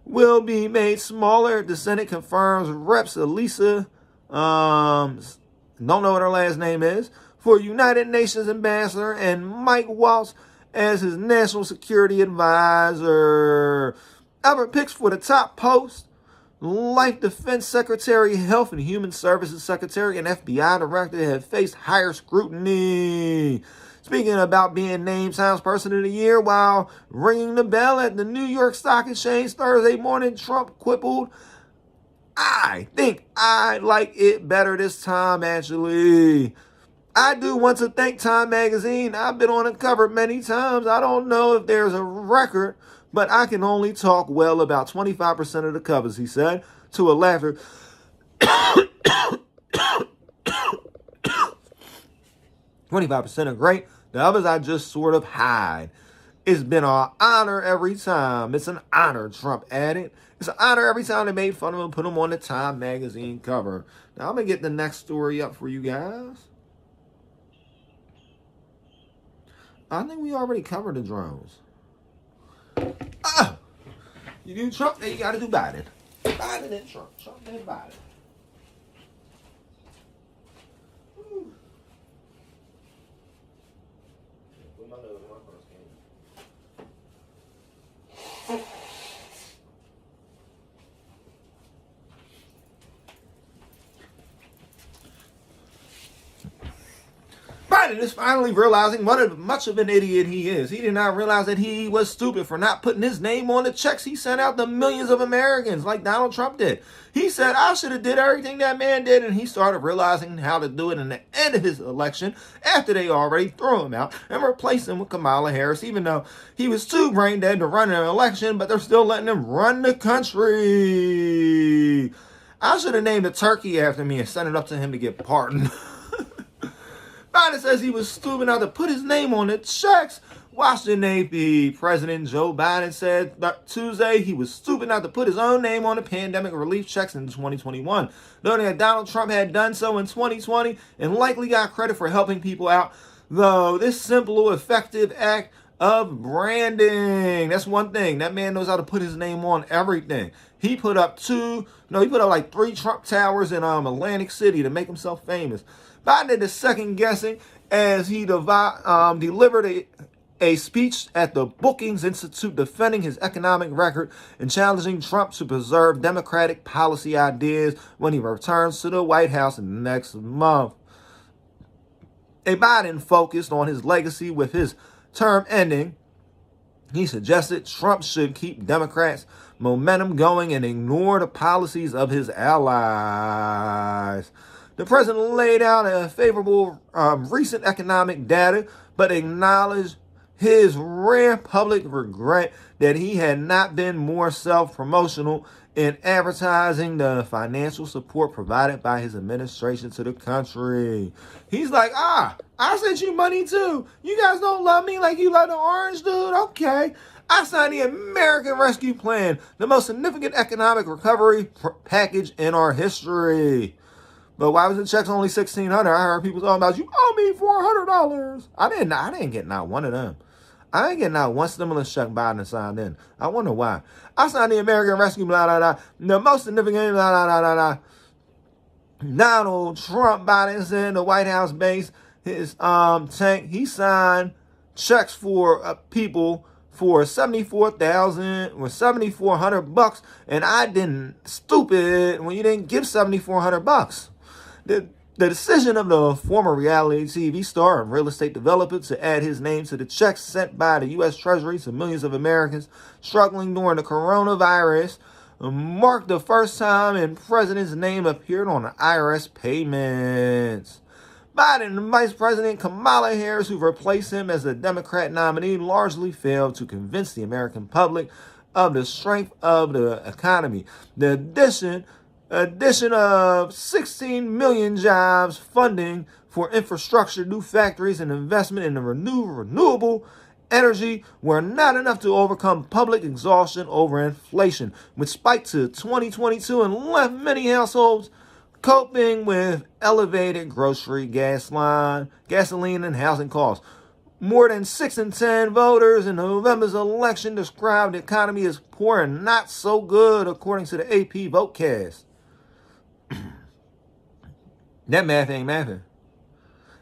will be made smaller. The Senate confirms Reps Elisa, don't know what her last name is, for United Nations ambassador, and Mike Waltz as his national security advisor. Other picks for the top post: Life Defense Secretary, Health and Human Services Secretary, and FBI Director have faced higher scrutiny. Speaking about being named Times Person of the Year while ringing the bell at the New York Stock Exchange Thursday morning, Trump quibbled, "I think I like it better this time, actually. I do want to thank Time Magazine. I've been on the cover many times. I don't know if there's a record, but I can only talk well about 25% of the covers," he said, to a laughter. 25% are great. The others I just sort of hide. It's been an honor every time. It's an honor, Trump added. It's an honor every time they made fun of him and put him on the Time Magazine cover. Now, I'm going to get the next story up for you guys. I think we already covered the drones. You do Trump, then you got to do Biden. Biden and Trump. Trump and Biden. Whew. Put my nose in my first game. Biden is finally realizing what much of an idiot he is. He did not realize that he was stupid for not putting his name on the checks he sent out to millions of Americans like Donald Trump did. He said, "I should have did everything that man did," and he started realizing how to do it in the end of his election after they already threw him out and replaced him with Kamala Harris, even though he was too brain dead to run an election, but they're still letting him run the country. I should have named a turkey after me and sent it up to him to get pardoned. Biden says he was stupid enough to put his name on the checks. Washington AP President Joe Biden said Tuesday he was stupid enough to put his own name on the pandemic relief checks in 2021, noting that Donald Trump had done so in 2020 and likely got credit for helping people out, though this simple, effective act of branding. That's one thing. That man knows how to put his name on everything. He put up like 3 Trump towers in Atlantic City to make himself famous. Biden did the second guessing as he delivered a speech at the Brookings Institute defending his economic record and challenging Trump to preserve Democratic policy ideas when he returns to the White House next month. Biden focused on his legacy with his term ending. He suggested Trump should keep Democrats' momentum going and ignore the policies of his allies. The president laid out a favorable recent economic data, but acknowledged his rare public regret that he had not been more self-promotional in advertising the financial support provided by his administration to the country. He's like, I sent you money too. You guys don't love me like you love the orange dude? Okay. I signed the American Rescue Plan, the most significant economic recovery package in our history. But why was the checks only $1,600? I heard people talking about, you owe me $400. I didn't get not one of them. I ain't getting not one stimulus check Biden signed in. I wonder why. I signed the American Rescue, blah, blah, blah. The most significant, blah, blah, blah, blah, blah. Donald Trump, Biden said the White House base, his tank, he signed checks for people for $7,400, and I didn't, stupid, when you didn't give $7,400. The decision of the former reality TV star and real estate developer to add his name to the checks sent by the U.S. Treasury to millions of Americans struggling during the coronavirus marked the first time the president's name appeared on the IRS payments. Biden and Vice President Kamala Harris, who replaced him as the Democrat nominee, largely failed to convince the American public of the strength of the economy. The addition of 16 million jobs, funding for infrastructure, new factories, and investment in the renewable energy were not enough to overcome public exhaustion over inflation, which spiked to 2022 and left many households coping with elevated grocery, gasoline, and housing costs. More than 6 in 10 voters in November's election described the economy as poor and not so good, according to the AP Votecast. That math ain't mathing.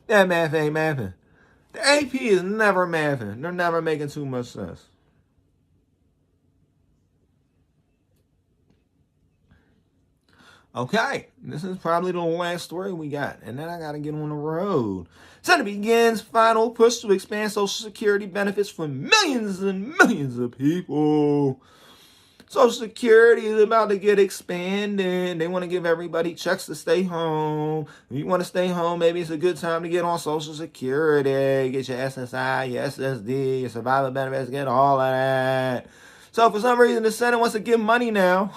The AP is never mathing. They're never making too much sense. Okay, this is probably the last story we got, and then I got to get on the road. Senate begins final push to expand Social Security benefits for millions and millions of people. Social Security is about to get expanded. They want to give everybody checks to stay home. If you want to stay home, maybe it's a good time to get on Social Security. Get your SSI, your SSD, your survivor benefits, get all of that. So for some reason, the Senate wants to give money now.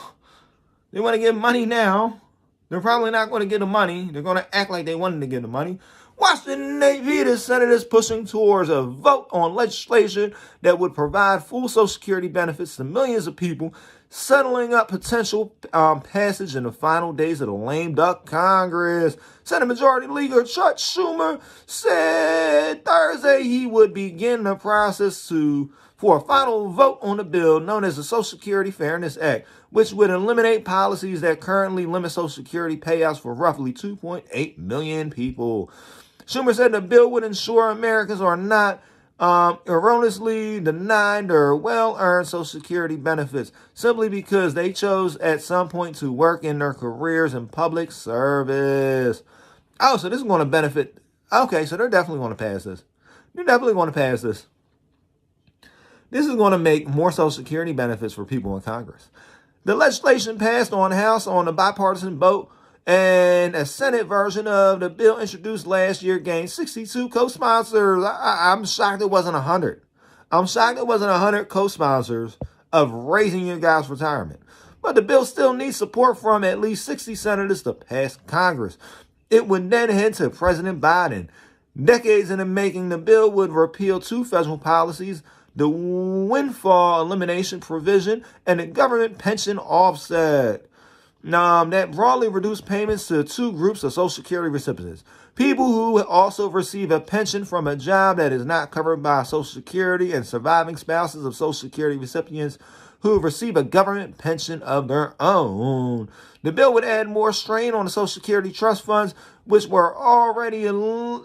They want to give money now. They're probably not going to get the money. They're going to act like they wanted to get the money. Washington, D.C., the Senate is pushing towards a vote on legislation that would provide full Social Security benefits to millions of people, settling up potential passage in the final days of the lame duck Congress. Senate Majority Leader Chuck Schumer said Thursday he would begin the process for a final vote on the bill known as the Social Security Fairness Act, which would eliminate policies that currently limit Social Security payouts for roughly 2.8 million people. Schumer said the bill would ensure Americans are not erroneously denied their well-earned Social Security benefits simply because they chose at some point to work in their careers in public service. Oh, so this is going to benefit. Okay, so they're definitely going to pass this. This is going to make more Social Security benefits for people in Congress. The legislation passed on the House on a bipartisan vote, and a Senate version of the bill introduced last year gained 62 co-sponsors. I'm shocked it wasn't 100. I'm shocked it wasn't 100 co-sponsors of raising your guys' retirement. But the bill still needs support from at least 60 senators to pass Congress. It would then head to President Biden. Decades in the making, the bill would repeal 2 federal policies: the windfall elimination provision and the government pension offset. That broadly reduced payments to 2 groups of Social Security recipients: people who also receive a pension from a job that is not covered by Social Security, and surviving spouses of Social Security recipients who receive a government pension of their own. The bill would add more strain on the Social Security trust funds, which were already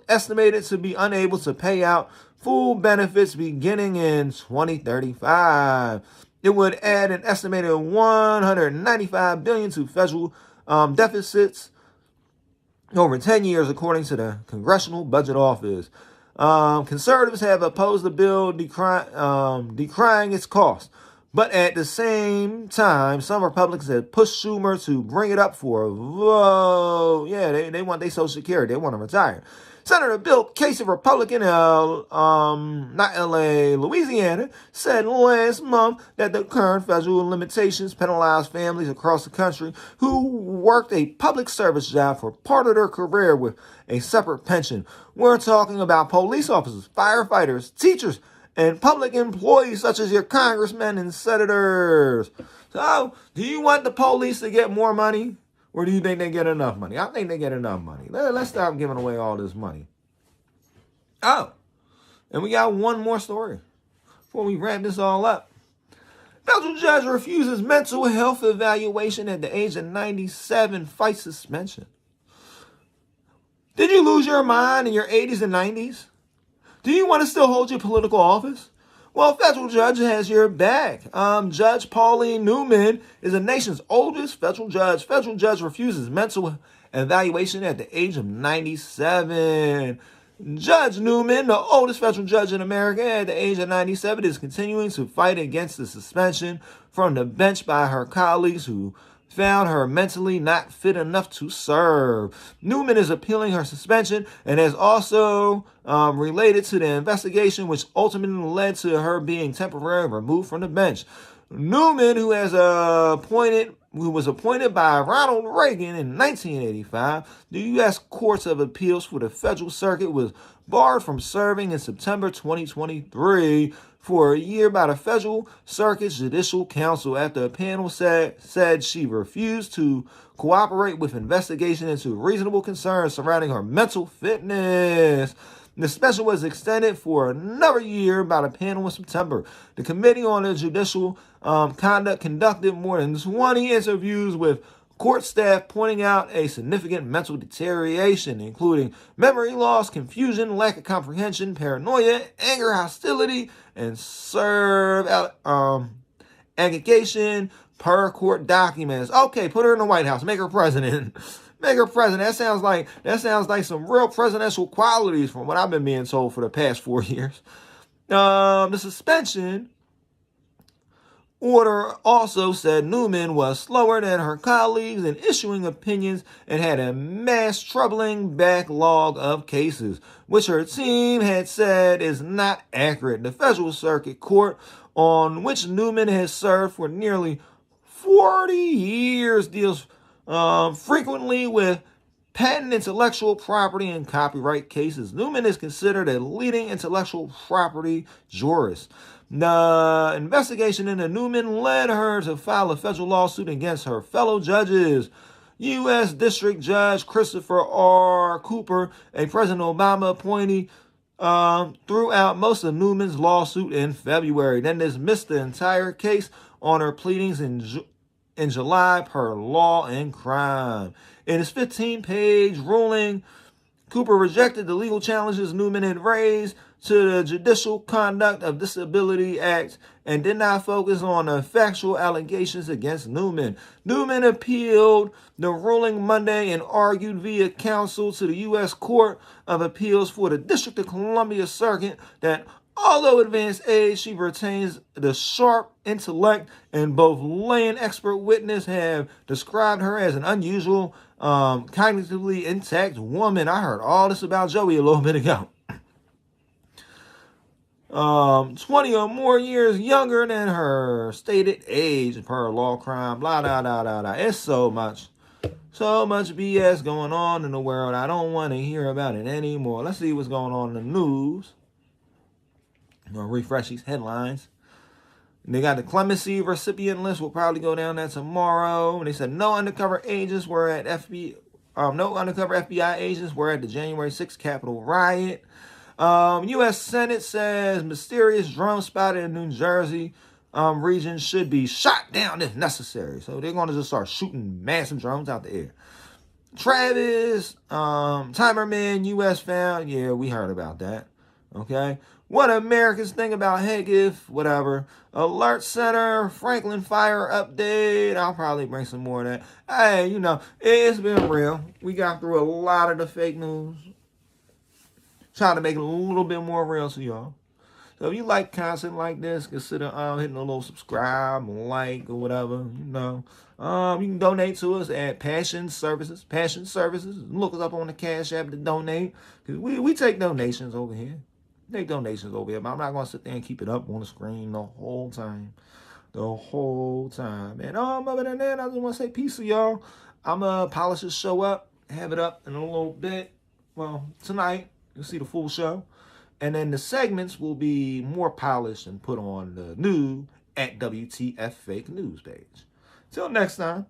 estimated to be unable to pay out full benefits beginning in 2035. It would add an estimated $195 billion to federal deficits over 10 years, according to the Congressional Budget Office. Conservatives have opposed the bill, decrying its cost. But at the same time, some Republicans have pushed Schumer to bring it up for a vote. Yeah, they want their Social Security. They want to retire. Senator Bill Casey, Republican, Louisiana, said last month that the current federal limitations penalize families across the country who worked a public service job for part of their career with a separate pension. We're talking about police officers, firefighters, teachers, and public employees such as your congressmen and senators. So, do you want the police to get more money? Or do you think they get enough money? I think they get enough money. Let's stop giving away all this money. Oh, and we got one more story before we wrap this all up. Federal judge refuses mental health evaluation at the age of 97, fights suspension. Did you lose your mind in your 80s and 90s? Do you want to still hold your political office? Well, a federal judge has your back. Judge Pauline Newman is the nation's oldest federal judge. Federal judge refuses mental evaluation at the age of 97. Judge Newman, the oldest federal judge in America at the age of 97, is continuing to fight against the suspension from the bench by her colleagues who found her mentally not fit enough to serve. Newman is appealing her suspension and has also related to the investigation, which ultimately led to her being temporarily removed from the bench. Newman, who was appointed by Ronald Reagan in 1985, the U.S. Courts of Appeals for the Federal Circuit, was barred from serving in September 2023 for a year by the Federal Circuit's Judicial Council after a panel said she refused to cooperate with investigation into reasonable concerns surrounding her mental fitness. The suspension was extended for another year by the panel in September. The Committee on the Judicial Conduct conducted more than 20 interviews with court staff, pointing out a significant mental deterioration, including memory loss, confusion, lack of comprehension, paranoia, anger, hostility, and serve aggregation per court documents. Okay, put her in the White House, make her president. Make her president. That sounds like some real presidential qualities from what I've been being told for the past 4 years. The suspension order also said Newman was slower than her colleagues in issuing opinions and had a mass troubling backlog of cases, which her team had said is not accurate. The Federal Circuit Court, on which Newman has served for nearly 40 years, deals frequently with patent, intellectual property, and copyright cases. Newman is considered a leading intellectual property jurist. The investigation into Newman led her to file a federal lawsuit against her fellow judges. U.S. District Judge Christopher R. Cooper, a President Obama appointee, threw out most of Newman's lawsuit in February, then dismissed the entire case on her pleadings in July per Law and Crime. In his 15-page ruling, Cooper rejected the legal challenges Newman had raised to the Judicial Conduct of Disability Act and did not focus on the factual allegations against Newman. Newman appealed the ruling Monday and argued via counsel to the U.S. Court of Appeals for the District of Columbia Circuit that although advanced age, she retains the sharp intellect, and both lay and expert witness have described her as an unusual, cognitively intact woman. I heard all this about Joey a little bit ago. 20 or more years younger than her stated age per law crime, blah, blah, blah, blah, blah. It's so much BS going on in the world. I don't want to hear about it anymore. Let's see what's going on in the news. I'm going to refresh these headlines. They got the clemency recipient list. We'll probably go down that tomorrow. And they said no undercover agents were at FBI agents were at the January 6th Capitol riot. U.S. Senate says mysterious drone spotted in New Jersey region should be shot down if necessary. So they're going to just start shooting massive drones out the air. Travis Timerman, U.S. found. Yeah, we heard about that. Okay. What Americans think about Hegif, whatever. Alert Center, Franklin Fire update. I'll probably bring some more of that. Hey, it's been real. We got through a lot of the fake news. Trying to make it a little bit more real to y'all. So if you like content like this, consider hitting a little subscribe, like, or whatever. You can donate to us at Passion Services. Look us up on the Cash App to donate. Because we take donations over here. But I'm not going to sit there and keep it up on the screen the whole time. And other than that, I just want to say peace to y'all. I'm going to polish this show up, have it up in a little bit. Well, tonight, you'll see the full show. And then the segments will be more polished and put on the new at WTF Fake News page. Till next time,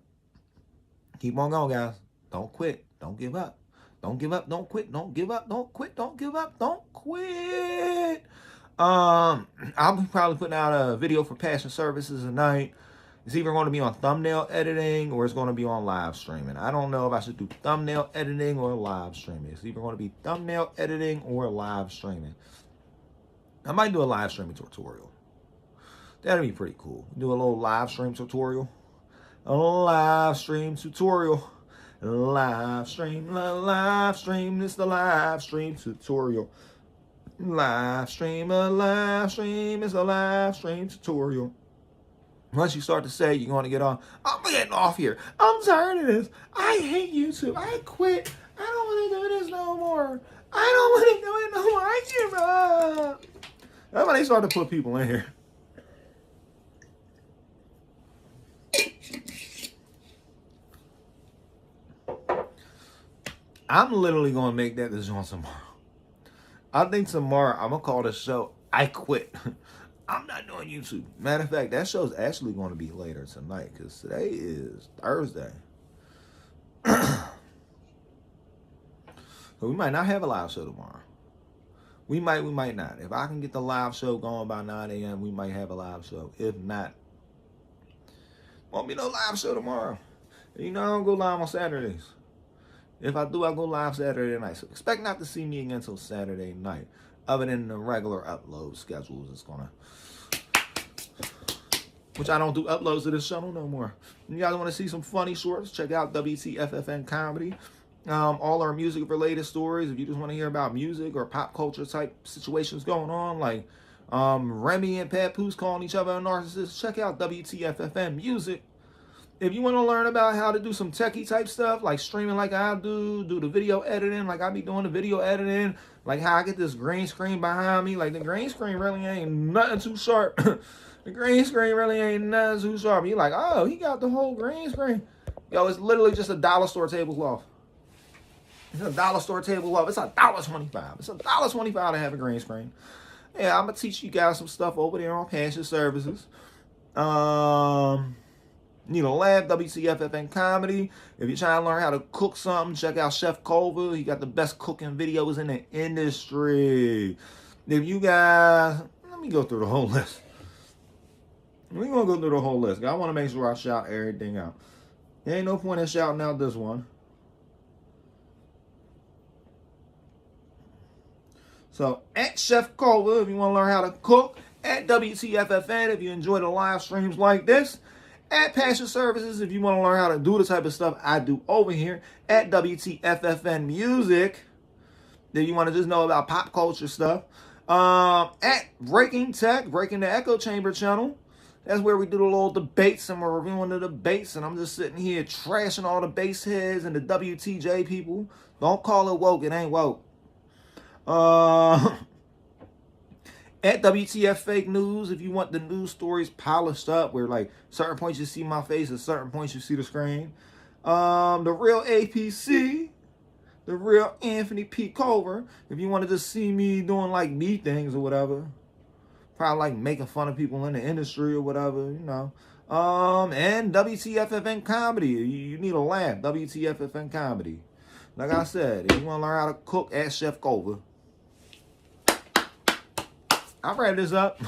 keep on going, guys. Don't quit. Don't give up. Don't give up. Don't quit. Don't give up. Don't quit. Don't give up. Don't quit. I'll be probably putting out a video for Passion Services tonight. It's either going to be on thumbnail editing or it's going to be on live streaming. I don't know if I should do thumbnail editing or live streaming. It's either going to be thumbnail editing or live streaming. I might do a live streaming tutorial. That'd be pretty cool. Do a little live stream tutorial. Live stream, live stream. It's the live stream tutorial. Live stream, a live stream. It's a live stream tutorial. Once you start to say you're going to get on, I'm getting off here. I'm tired of this. I hate YouTube. I quit. I don't want to do this no more. I don't want to do it no more. I give up. That's when they start to put people in here. I'm literally going to make that decision tomorrow. I think tomorrow I'm going to call the show I Quit. I'm not doing YouTube. Matter of fact, that show's actually going to be later tonight because today is Thursday. So we might not have a live show tomorrow. We might not. If I can get the live show going by 9 a.m., we might have a live show. If not, won't be no live show tomorrow. You know, I don't go live on Saturdays. If I do, I go live Saturday night. So expect not to see me again until Saturday night. Other than the regular upload schedules, it's gonna, which I don't do uploads to this channel no more. You guys want to see some funny shorts? Check out WTFFN Comedy. All our music related stories. If you just want to hear about music or pop culture type situations going on, like Remy and Papoose calling each other a narcissist, check out WTFFN Music. If you want to learn about how to do some techie type stuff, like streaming like I do the video editing, like I be doing the video editing, like how I get this green screen behind me, like the green screen really ain't nothing too sharp. The green screen really ain't nothing too sharp. You're like, oh, he got the whole green screen. Yo, it's literally just a dollar store tablecloth. It's a dollar store tablecloth. It's $1.25. It's $1.25 to have a green screen. Yeah, I'm going to teach you guys some stuff over there on Passion Services. Need a lab, WTFFN Comedy. If you're trying to learn how to cook something, check out Chef Culver. He got the best cooking videos in the industry. If you guys, let me go through the whole list. We're going to go through the whole list. I want to make sure I shout everything out. There ain't no point in shouting out this one. So, at Chef Culver, if you want to learn how to cook. At WTFFN, if you enjoy the live streams like this. At Passion Services, if you want to learn how to do the type of stuff I do over here. At WTFFN Music, if you want to just know about pop culture stuff. At Breaking Tech, Breaking the Echo Chamber channel. That's where we do the little debates and we're reviewing the debates. And I'm just sitting here trashing all the bass heads and the WTJ people. Don't call it woke. It ain't woke. At WTF Fake News, if you want the news stories polished up, where like certain points you see my face and certain points you see the screen. The Real APC, the Real Anthony P. Culver, if you want to just see me doing like me things or whatever. Probably like making fun of people in the industry or whatever, you know. And WTFFN Comedy, you need a laugh, WTFFN Comedy. Like I said, if you want to learn how to cook, at Chef Culver. I read this up.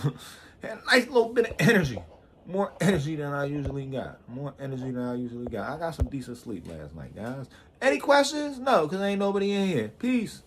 Had a nice little bit of energy. More energy than I usually got. I got some decent sleep last night, guys. Any questions? No, because ain't nobody in here. Peace.